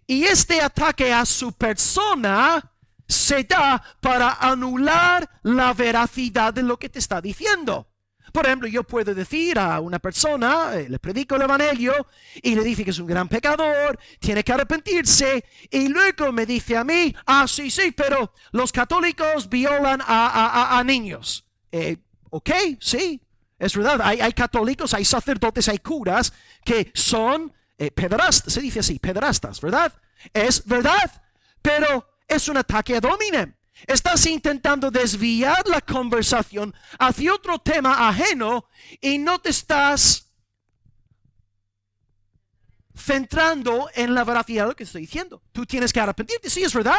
Y este ataque a su persona se da para anular la veracidad de lo que te está diciendo. Por ejemplo, yo puedo decir a una persona, le predico el evangelio y le dice que es un gran pecador, tiene que arrepentirse, y luego me dice a mí, sí, pero los católicos violan a niños. Ok, sí, es verdad, hay católicos, hay sacerdotes, hay curas que son pederastas, se dice así, pederastas, ¿verdad? Es verdad, pero es un ataque ad hominem. Estás intentando desviar la conversación hacia otro tema ajeno y no te estás centrando en la veracidad de lo que estoy diciendo. Tú tienes que arrepentirte, sí, es verdad.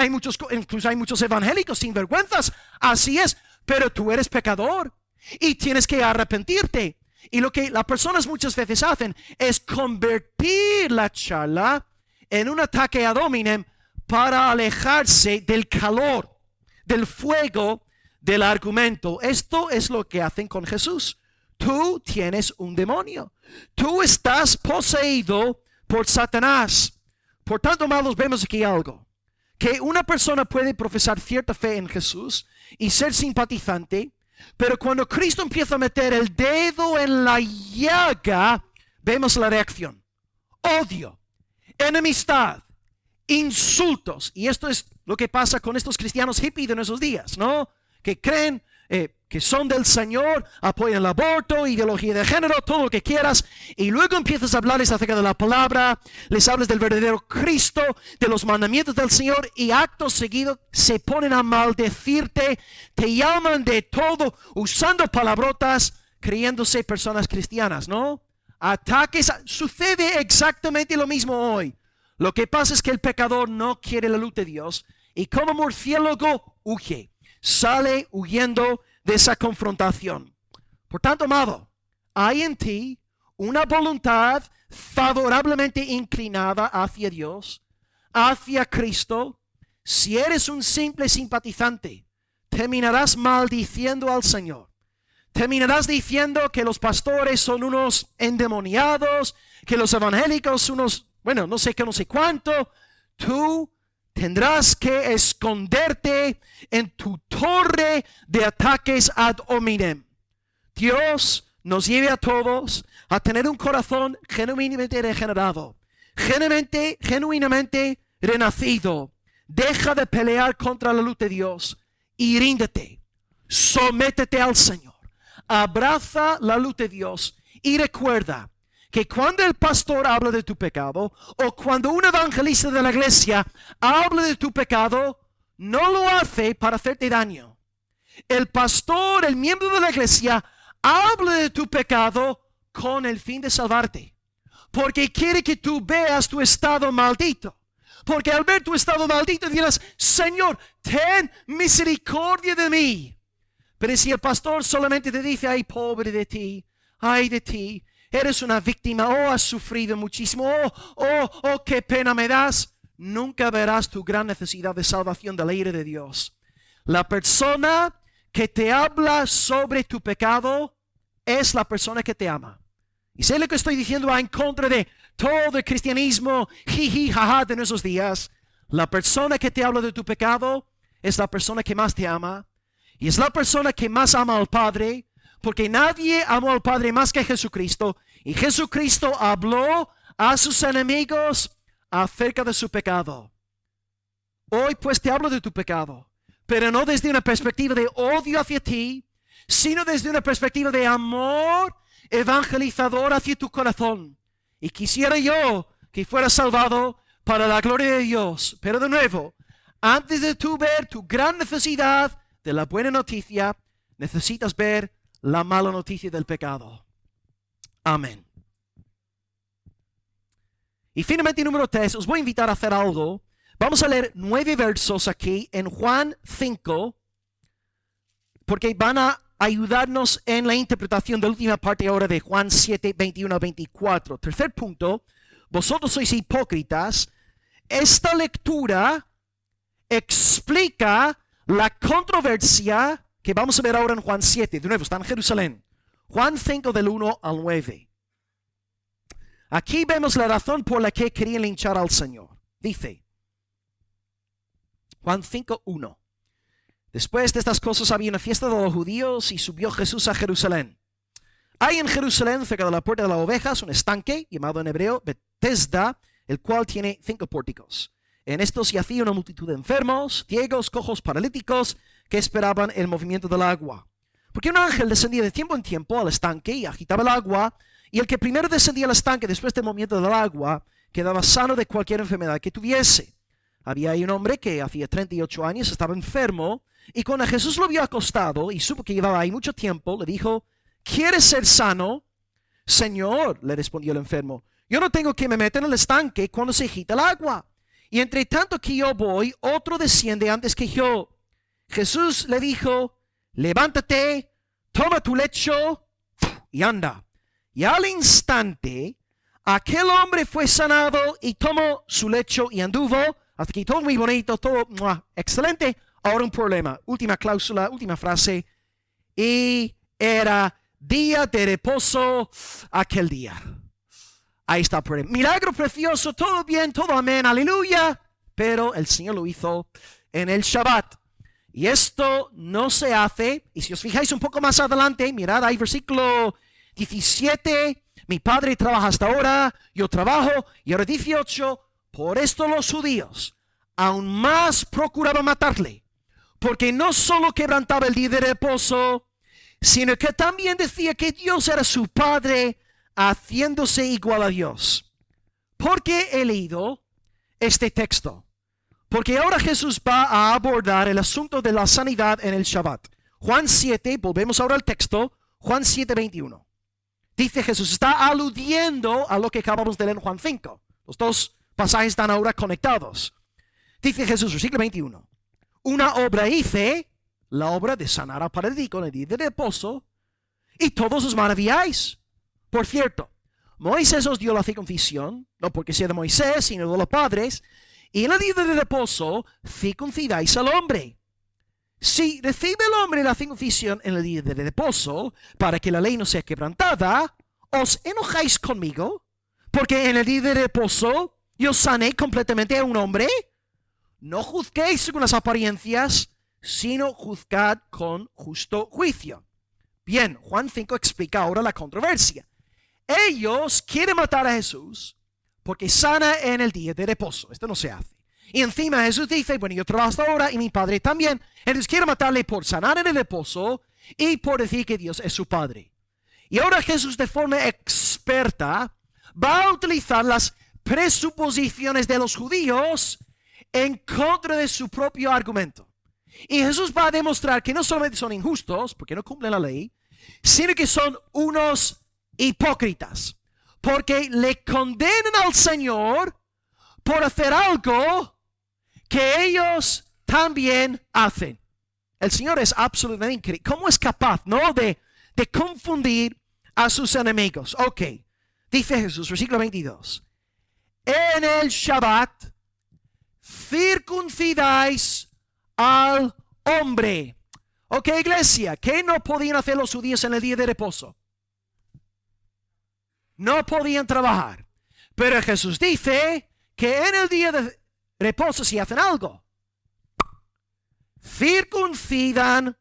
Incluso hay muchos evangélicos sinvergüenzas, así es, pero tú eres pecador y tienes que arrepentirte. Y lo que las personas muchas veces hacen es convertir la charla en un ataque ad hominem para alejarse del calor, del fuego del argumento. Esto es lo que hacen con Jesús. Tú tienes un demonio. Tú estás poseído por Satanás. Por tanto, amados, vemos aquí algo. Que una persona puede profesar cierta fe en Jesús y ser simpatizante, pero cuando Cristo empieza a meter el dedo en la llaga, vemos la reacción. Odio, enemistad, insultos. Y esto es lo que pasa con estos cristianos hippies de nuestros días, ¿no? Que creen que son del Señor, apoyan el aborto, ideología de género, todo lo que quieras, y luego empiezas a hablarles acerca de la palabra, les hablas del verdadero Cristo, de los mandamientos del Señor, y acto seguido se ponen a maldecirte, te llaman de todo, usando palabrotas, creyéndose personas cristianas, ¿no? Ataques, sucede exactamente lo mismo hoy. Lo que pasa es que el pecador no quiere la luz de Dios y como murciélago huye, sale huyendo de esa confrontación. Por tanto, amado, hay en ti una voluntad favorablemente inclinada hacia Dios, hacia Cristo. Si eres un simple simpatizante, terminarás maldiciendo al Señor. Terminarás diciendo que los pastores son unos endemoniados, que los evangélicos son unos, bueno, no sé qué, no sé cuánto. Tú tendrás que esconderte en tu torre de ataques ad hominem. Dios nos lleve a todos a tener un corazón genuinamente regenerado, genuinamente renacido. Deja de pelear contra la luz de Dios y ríndete. Sométete al Señor. Abraza la luz de Dios y recuerda que cuando el pastor habla de tu pecado o cuando un evangelista de la iglesia habla de tu pecado, no lo hace para hacerte daño. El pastor, el miembro de la iglesia, habla de tu pecado con el fin de salvarte, porque quiere que tú veas tu estado maldito. Porque al ver tu estado maldito dirás, Señor, ten misericordia de mí. Pero si el pastor solamente te dice, ay, pobre de ti, ay de ti, eres una víctima, oh, has sufrido muchísimo, oh, qué pena me das, nunca verás tu gran necesidad de salvación de la ira de Dios. La persona que te habla sobre tu pecado es la persona que te ama. Y sé lo que estoy diciendo va en contra de todo el cristianismo, jiji, jaja de nuestros días. La persona que te habla de tu pecado es la persona que más te ama. Y es la persona que más ama al Padre, porque nadie amó al Padre más que Jesucristo. Y Jesucristo habló a sus enemigos acerca de su pecado. Hoy pues te hablo de tu pecado, pero no desde una perspectiva de odio hacia ti, sino desde una perspectiva de amor evangelizador hacia tu corazón. Y quisiera yo que fueras salvado para la gloria de Dios. Pero de nuevo, antes de tú ver tu gran necesidad de la buena noticia, necesitas ver la mala noticia del pecado. Amén. Y finalmente, número 3, os voy a invitar a hacer algo. Vamos a leer 9 versos aquí en Juan 5, porque van a ayudarnos en la interpretación de la última parte ahora de Juan 7, 21 a 24. Tercer punto, vosotros sois hipócritas. Esta lectura explica la controversia que vamos a ver ahora en Juan 7. De nuevo, está en Jerusalén. Juan 5 del 1 al 9. Aquí vemos la razón por la que querían linchar al Señor. Dice, Juan 5, 1. Después de estas cosas había una fiesta de los judíos y subió Jesús a Jerusalén. Hay en Jerusalén, cerca de la puerta de las ovejas, un estanque llamado en hebreo Betesda, el cual tiene 5 pórticos. En estos yacía una multitud de enfermos, ciegos, cojos, paralíticos, que esperaban el movimiento del agua. Porque un ángel descendía de tiempo en tiempo al estanque y agitaba el agua, y el que primero descendía al estanque después del movimiento del agua quedaba sano de cualquier enfermedad que tuviese. Había ahí un hombre que hacía 38 años estaba enfermo, y cuando Jesús lo vio acostado y supo que llevaba ahí mucho tiempo, le dijo, ¿quieres ser sano? Señor, le respondió el enfermo, yo no tengo que me meter en el estanque cuando se agita el agua. Y entre tanto que yo voy, otro desciende antes que yo. Jesús le dijo, levántate, toma tu lecho y anda. Y al instante, aquel hombre fue sanado y tomó su lecho y anduvo. Hasta aquí todo muy bonito, todo excelente. Ahora un problema. Última cláusula, última frase. Y era día de reposo aquel día. Ahí está el problema. Milagro precioso, todo bien, todo amén, aleluya. Pero el Señor lo hizo en el Shabbat. Y esto no se hace. Y si os fijáis un poco más adelante, mirad ahí versículo 17. Mi padre trabaja hasta ahora, yo trabajo. Y ahora 18. Por esto los judíos aún más procuraban matarle. Porque no solo quebrantaba el día de reposo, sino que también decía que Dios era su Padre, haciéndose igual a Dios. ¿Por qué he leído este texto? Porque ahora Jesús va a abordar el asunto de la sanidad en el Shabbat. Juan 7, volvemos ahora al texto, Juan 7, 21. Dice Jesús, está aludiendo a lo que acabamos de leer en Juan 5. Los dos pasajes están ahora conectados. Dice Jesús, versículo 21. Una obra hice, la obra de sanar a paralítico en el día de reposo, y todos os maravilláis. Por cierto, Moisés os dio la circuncisión, no porque sea de Moisés, sino de los padres, y en el día de reposo circuncidáis al hombre. Si recibe el hombre la circuncisión en el día de reposo, para que la ley no sea quebrantada, ¿os enojáis conmigo? Porque en el día de reposo yo sané completamente a un hombre. No juzguéis según las apariencias, sino juzgad con justo juicio. Bien, Juan 5 explica ahora la controversia. Ellos quieren matar a Jesús porque sana en el día de reposo. Esto no se hace. Y encima Jesús dice, bueno, yo trabajo hasta ahora y mi Padre también. Ellos quieren matarle por sanar en el reposo y por decir que Dios es su Padre. Y ahora Jesús, de forma experta, va a utilizar las presuposiciones de los judíos en contra de su propio argumento. Y Jesús va a demostrar que no solamente son injustos, porque no cumplen la ley, sino que son unos hipócritas, porque le condenan al Señor por hacer algo que ellos también hacen. El Señor es absolutamente increíble. ¿Cómo es capaz, no, de confundir a sus enemigos? Ok, dice Jesús, versículo 22. En el Shabbat circuncidáis al hombre. Ok, iglesia, ¿qué no podían hacer los judíos en el día de reposo? No podían trabajar. Pero Jesús dice que en el día de reposo sí hacen algo. Circuncidan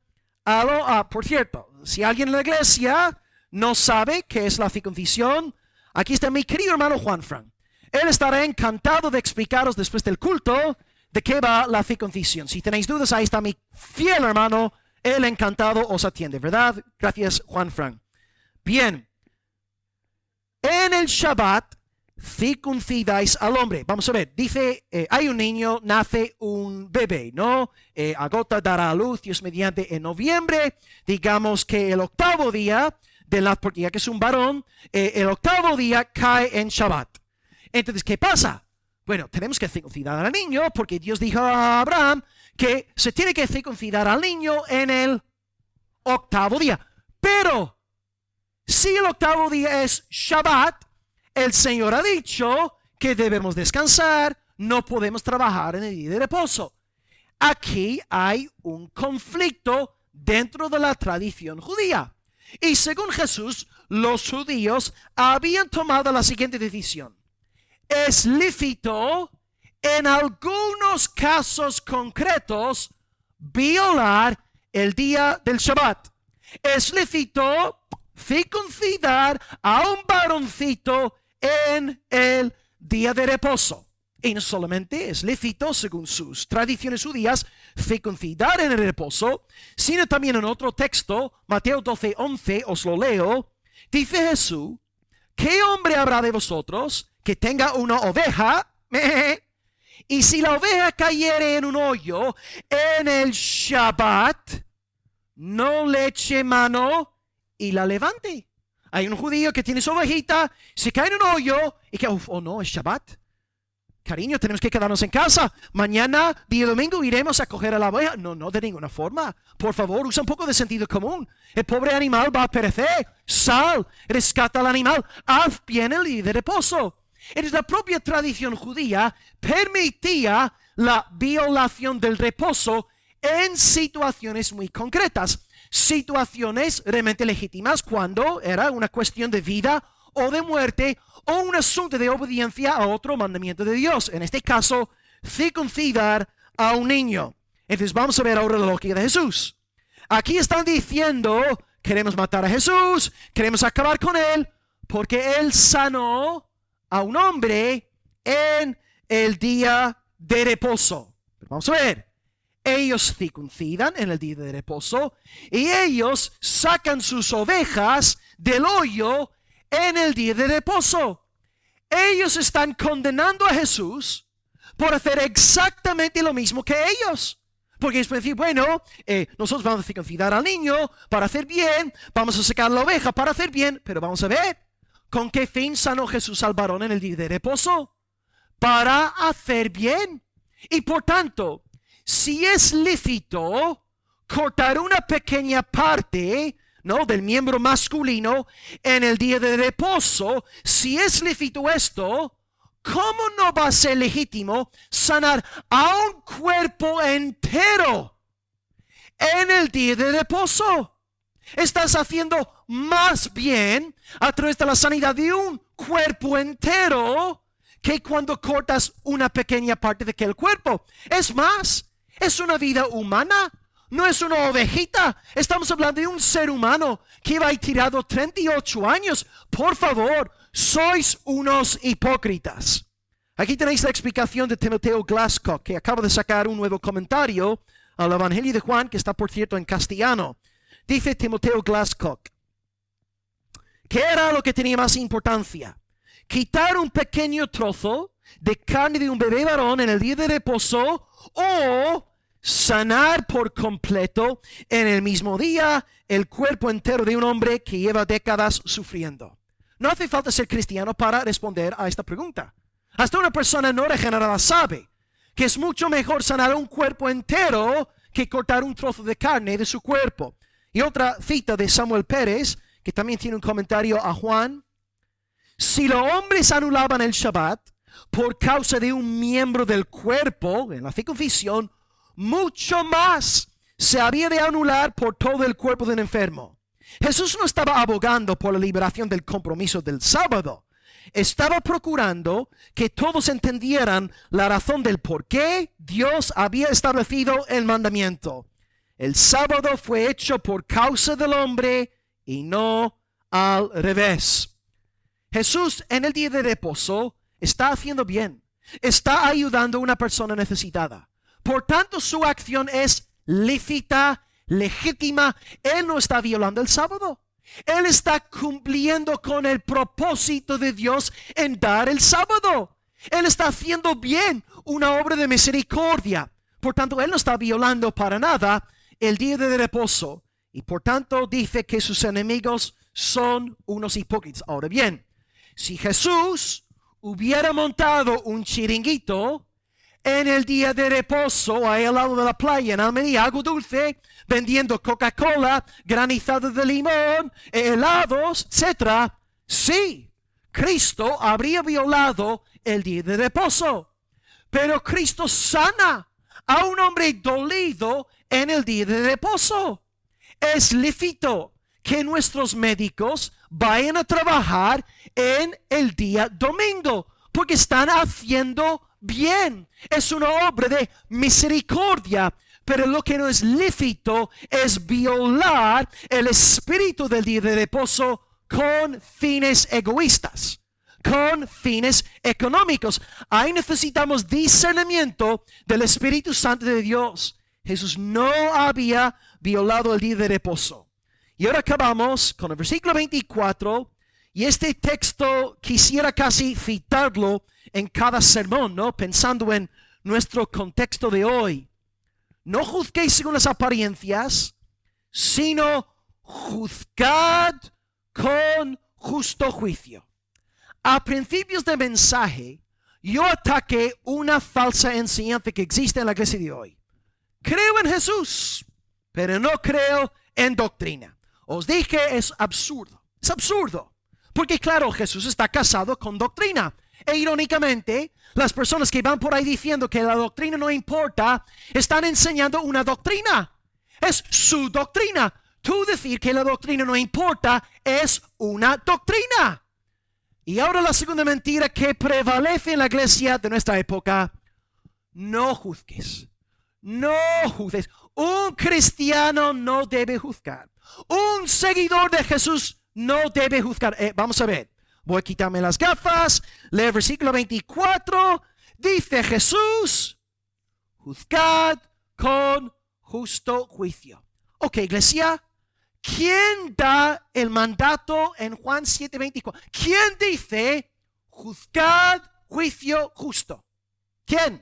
por cierto, si alguien en la iglesia no sabe qué es la circuncisión, aquí está mi querido hermano Juan Fran. Él estará encantado de explicaros después del culto de qué va la circuncisión. Si tenéis dudas, ahí está mi fiel hermano. Él encantado os atiende, ¿verdad? Gracias, Juan Fran. Bien. En el Shabbat circuncidáis al hombre. Vamos a ver, dice, hay un niño, nace un bebé, ¿no? Agota dará a luz, Dios mediante, en noviembre. Digamos que el octavo día, porque ya que es un varón, el octavo día cae en Shabbat. Entonces, ¿qué pasa? Bueno, tenemos que circuncidar al niño porque Dios dijo a Abraham que se tiene que circuncidar al niño en el octavo día. Pero, si el octavo día es Shabbat, el Señor ha dicho que debemos descansar, no podemos trabajar en el día de reposo. Aquí hay un conflicto dentro de la tradición judía. Y según Jesús, los judíos habían tomado la siguiente decisión. Es lícito en algunos casos concretos violar el día del Shabbat. Es lícito circuncidar a un varoncito en el día de reposo. Y no solamente es lícito, según sus tradiciones judías, circuncidar en el reposo, sino también en otro texto, Mateo 12:11, os lo leo, dice Jesús, ¿qué hombre habrá de vosotros que tenga una oveja? Y si la oveja cayere en un hoyo en el Shabbat, no le eche mano y la levante. Hay un judío que tiene su ovejita, se cae en un hoyo y que, oh no, es Shabbat. Cariño, tenemos que quedarnos en casa. Mañana, día domingo, iremos a coger a la oveja. No, de ninguna forma. Por favor, usa un poco de sentido común. El pobre animal va a perecer. Sal, rescata al animal. Haz bien el día de reposo. Entonces, la propia tradición judía permitía la violación del reposo en situaciones muy concretas. Situaciones realmente legítimas cuando era una cuestión de vida o de muerte o un asunto de obediencia a otro mandamiento de Dios. En este caso, circuncidar a un niño. Entonces vamos a ver ahora la lógica de Jesús. Aquí están diciendo, queremos matar a Jesús, queremos acabar con él, porque él sanó a un hombre en el día de reposo. Pero vamos a ver. Ellos circuncidan en el día de reposo y ellos sacan sus ovejas del hoyo en el día de reposo. Ellos están condenando a Jesús por hacer exactamente lo mismo que ellos. Porque ellos pueden decir, bueno, nosotros vamos a circuncidar al niño para hacer bien, vamos a sacar la oveja para hacer bien, pero vamos a ver, ¿con qué fin sanó Jesús al varón en el día de reposo? Para hacer bien. Y por tanto, si es lícito cortar una pequeña parte ¿no?, del miembro masculino en el día de reposo, si es lícito esto, ¿cómo no va a ser legítimo sanar a un cuerpo entero en el día de reposo? Estás haciendo más bien a través de la sanidad de un cuerpo entero que cuando cortas una pequeña parte de aquel cuerpo. Es más, es una vida humana, no es una ovejita. Estamos hablando de un ser humano que lleva ahí tirado 38 años. Por favor, sois unos hipócritas. Aquí tenéis la explicación de Timoteo Glasscock, que acaba de sacar un nuevo comentario al Evangelio de Juan, que está, por cierto, en castellano. Dice Timoteo Glasscock, ¿qué era lo que tenía más importancia? ¿Quitar un pequeño trozo de carne de un bebé varón en el día de reposo o sanar por completo en el mismo día el cuerpo entero de un hombre que lleva décadas sufriendo? No hace falta ser cristiano para responder a esta pregunta. Hasta una persona no regenerada sabe que es mucho mejor sanar un cuerpo entero que cortar un trozo de carne de su cuerpo. Y otra cita de Samuel Pérez, que también tiene un comentario a Juan. Si los hombres anulaban el Shabbat por causa de un miembro del cuerpo, en la circuncisión, mucho más se había de anular por todo el cuerpo del enfermo. Jesús no estaba abogando por la liberación del compromiso del sábado. Estaba procurando que todos entendieran la razón del por qué Dios había establecido el mandamiento. El sábado fue hecho por causa del hombre y no al revés. Jesús en el día de reposo está haciendo bien. Está ayudando a una persona necesitada. Por tanto, su acción es lícita, legítima. Él no está violando el sábado. Él está cumpliendo con el propósito de Dios en dar el sábado. Él está haciendo bien, una obra de misericordia. Por tanto, Él no está violando para nada el día de reposo. Y por tanto dice que sus enemigos son unos hipócritas. Ahora bien, si Jesús hubiera montado un chiringuito en el día de reposo ahí al lado de la playa en Almería, algo dulce, vendiendo Coca-Cola, granizados de limón, helados, etc., sí, Cristo habría violado el día de reposo. Pero Cristo sana a un hombre dolido en el día de reposo. Es lícito que nuestros médicos vayan a trabajar en el día domingo porque están haciendo bien. Es una obra de misericordia. Pero lo que no es lícito es violar el espíritu del día de reposo con fines egoístas, con fines económicos. Ahí necesitamos discernimiento del Espíritu Santo de Dios. Jesús no había violado el día de reposo. Y ahora acabamos con el versículo 24. Y este texto quisiera casi citarlo en cada sermón, ¿no? Pensando en nuestro contexto de hoy. No juzguéis según las apariencias, sino juzgad con justo juicio. A principios del mensaje, yo ataqué una falsa enseñanza que existe en la iglesia de hoy. Creo en Jesús, pero no creo en doctrina. Os dije, es absurdo. Es absurdo. Porque claro, Jesús está casado con doctrina. E irónicamente, las personas que van por ahí diciendo que la doctrina no importa, están enseñando una doctrina. Es su doctrina. Tú decir que la doctrina no importa es una doctrina. Y ahora la segunda mentira que prevalece en la iglesia de nuestra época. No juzgues. No juzgues. Un cristiano no debe juzgar. Un seguidor de Jesús no debe juzgar. Vamos a ver. Voy a quitarme las gafas. Lee el versículo 24. Dice Jesús, juzgad con justo juicio. Ok, iglesia. ¿Quién da el mandato en Juan 7:24? ¿Quién dice juzgad juicio justo? ¿Quién?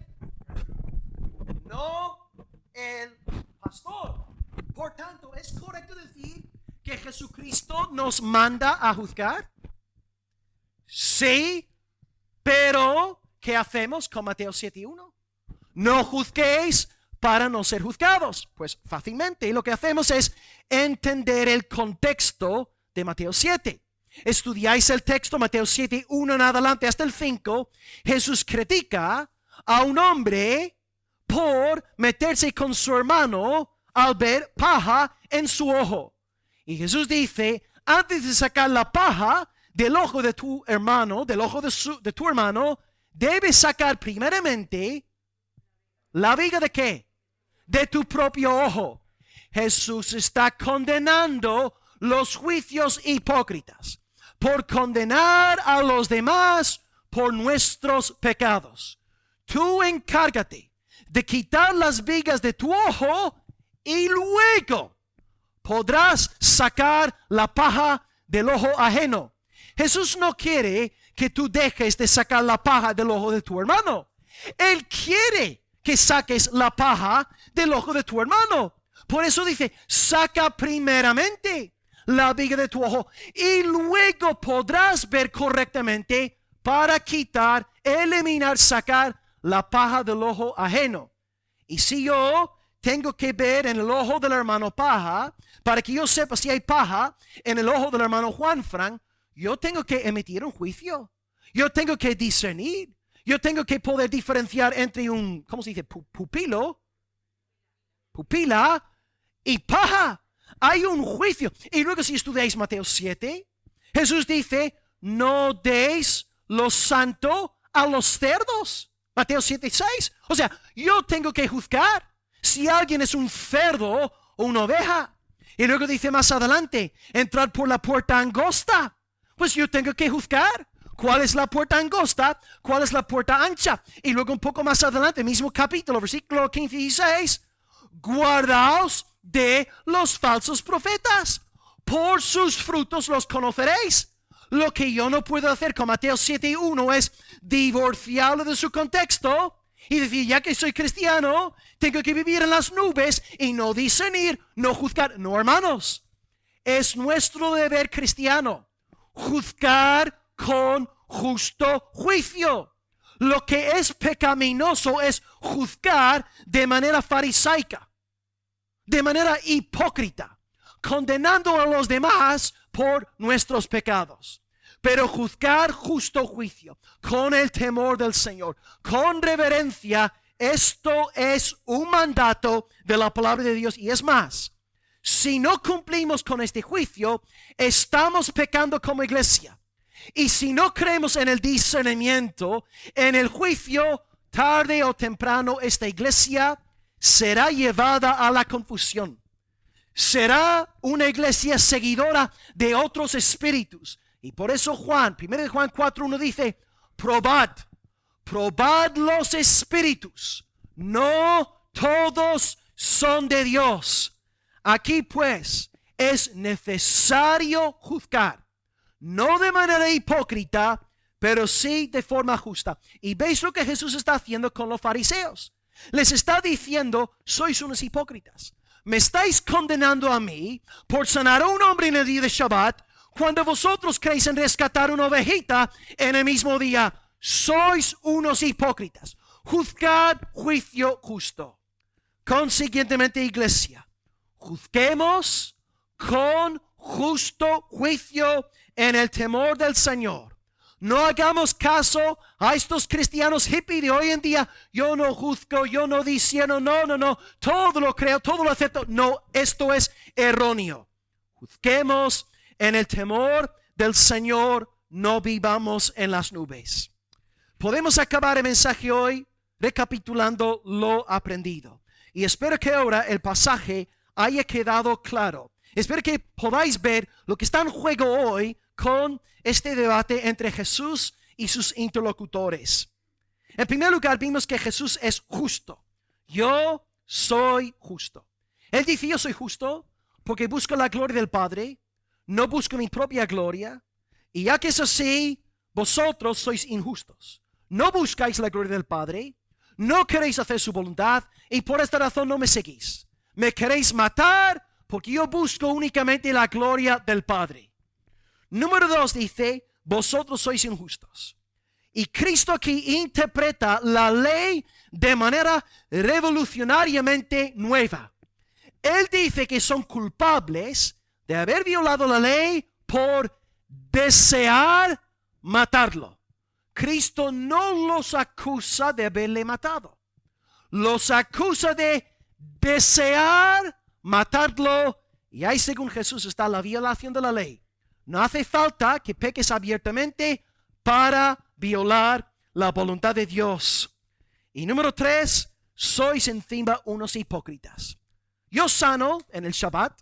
No el pastor. Por tanto, ¿es correcto decir que Jesucristo nos manda a juzgar? Sí, pero ¿qué hacemos con Mateo 7:1? No juzguéis para no ser juzgados? Pues fácilmente lo que hacemos es entender el contexto de Mateo 7. Estudiáis el texto, Mateo 7, 1 en adelante hasta el 5. Jesús critica a un hombre por meterse con su hermano al ver paja en su ojo. Y Jesús dice, antes de sacar la paja del ojo de tu hermano, del ojo de tu hermano, debes sacar primeramente la viga ¿de qué? De tu propio ojo. Jesús está condenando los juicios hipócritas por condenar a los demás por nuestros pecados. Tú encárgate de quitar las vigas de tu ojo y luego podrás sacar la paja del ojo ajeno. Jesús no quiere que tú dejes de sacar la paja del ojo de tu hermano. Él quiere que saques la paja del ojo de tu hermano. Por eso dice, saca primeramente la viga de tu ojo y luego podrás ver correctamente para quitar, eliminar, sacar la paja del ojo ajeno. Y si yo tengo que ver en el ojo del hermano paja, para que yo sepa si hay paja en el ojo del hermano Juan Fran, yo tengo que emitir un juicio. Yo tengo que discernir. Yo tengo que poder diferenciar entre un, ¿cómo se dice? Pupila y paja. Hay un juicio. Y luego si estudiáis Mateo 7, Jesús dice, no deis lo santo a los cerdos. Mateo 7, 6. O sea, yo tengo que juzgar si alguien es un cerdo o una oveja. Y luego dice más adelante, entrar por la puerta angosta. Pues yo tengo que juzgar cuál es la puerta angosta, cuál es la puerta ancha. Y luego un poco más adelante, mismo capítulo, versículo 15 y 16, guardaos de los falsos profetas. Por sus frutos los conoceréis. Lo que yo no puedo hacer con Mateo 7:1 es divorciarlo de su contexto y decir, ya que soy cristiano, tengo que vivir en las nubes y no discernir, no juzgar. No, hermanos, es nuestro deber cristiano juzgar con justo juicio. Lo que es pecaminoso es juzgar de manera farisaica, de manera hipócrita, condenando a los demás por nuestros pecados. Pero juzgar justo juicio, con el temor del Señor, con reverencia, esto es un mandato de la palabra de Dios. Y es más, si no cumplimos con este juicio, estamos pecando como iglesia. Y si no creemos en el discernimiento, en el juicio, tarde o temprano esta iglesia será llevada a la confusión. Será una iglesia seguidora de otros espíritus. Y por eso Juan, 1 Juan 4:1 dice, probad los espíritus. No todos son de Dios. Aquí pues es necesario juzgar, no de manera hipócrita, pero sí de forma justa. Y veis lo que Jesús está haciendo con los fariseos. Les está diciendo, sois unos hipócritas. Me estáis condenando a mí por sanar a un hombre en el día de Shabbat, cuando vosotros creéis en rescatar una ovejita en el mismo día. Sois unos hipócritas. Juzgad juicio justo. Consiguientemente, iglesia, juzguemos con justo juicio en el temor del Señor. No hagamos caso a estos cristianos hippie de hoy en día. Yo no juzgo, yo no discierno, no. Todo lo creo, todo lo acepto. No, esto es erróneo. Juzguemos en el temor del Señor, no vivamos en las nubes. Podemos acabar el mensaje hoy recapitulando lo aprendido. Y espero que ahora el pasaje haya quedado claro. Espero que podáis ver lo que está en juego hoy con este debate entre Jesús y sus interlocutores. En primer lugar, vimos que Jesús es justo. Yo soy justo. Él dice, yo soy justo porque busco la gloria del Padre, no busco mi propia gloria. Y ya que es así, vosotros sois injustos. No buscáis la gloria del Padre, no queréis hacer su voluntad y por esta razón no me seguís. Me queréis matar porque yo busco únicamente la gloria del Padre. Número 2 dice, vosotros sois injustos. Y Cristo aquí interpreta la ley de manera revolucionariamente nueva. Él dice que son culpables de haber violado la ley por desear matarlo. Cristo no los acusa de haberle matado. Los acusa de desear matarlo. Y ahí, según Jesús, está la violación de la ley. No hace falta que peques abiertamente para violar la voluntad de Dios. Y número 3, sois encima unos hipócritas. Yo sano en el Shabbat,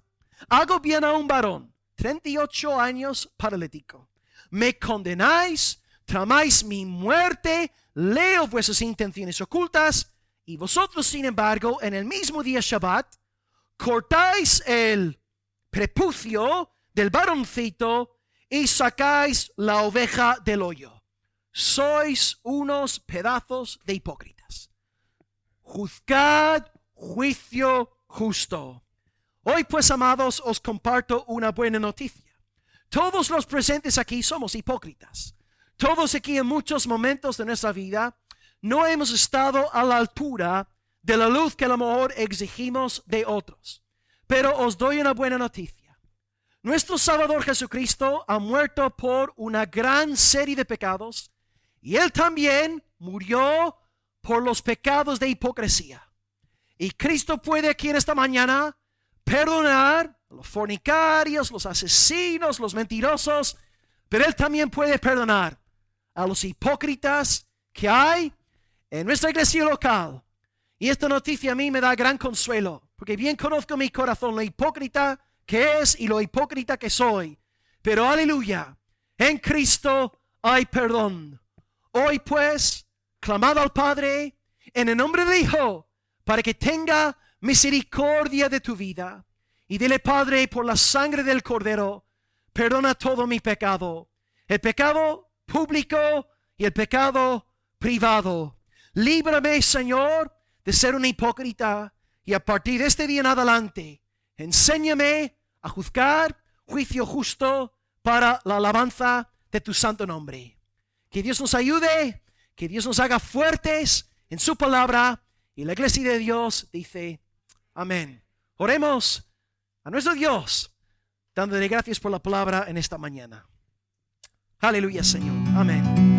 hago bien a un varón, 38 años paralítico. Me condenáis, tramáis mi muerte, leo vuestras intenciones ocultas, y vosotros, sin embargo, en el mismo día Shabbat, cortáis el prepucio del varoncito y sacáis la oveja del hoyo. Sois unos pedazos de hipócritas. Juzgad juicio justo. Hoy, pues, amados, os comparto una buena noticia. Todos los presentes aquí somos hipócritas. Todos aquí en muchos momentos de nuestra vida no hemos estado a la altura de la luz que a lo mejor exigimos de otros. Pero os doy una buena noticia. Nuestro Salvador Jesucristo ha muerto por una gran serie de pecados y Él también murió por los pecados de hipocresía. Y Cristo puede aquí en esta mañana perdonar a los fornicarios, los asesinos, los mentirosos, pero Él también puede perdonar a los hipócritas que hay en nuestra iglesia local. Y esta noticia a mí me da gran consuelo, porque bien conozco mi corazón, lo hipócrita que es y lo hipócrita que soy. Pero aleluya, en Cristo hay perdón. Hoy pues, clamad al Padre en el nombre del Hijo, para que tenga misericordia de tu vida. Y dile: Padre, por la sangre del Cordero, perdona todo mi pecado, el pecado público y el pecado privado. Líbrame, Señor, de ser un hipócrita, y a partir de este día en adelante, enséñame a juzgar juicio justo para la alabanza de tu santo nombre. Que Dios nos ayude, que Dios nos haga fuertes en su palabra. Y la iglesia de Dios dice: amén. Oremos a nuestro Dios, dándole gracias por la palabra en esta mañana. Aleluya, Señor. Amén.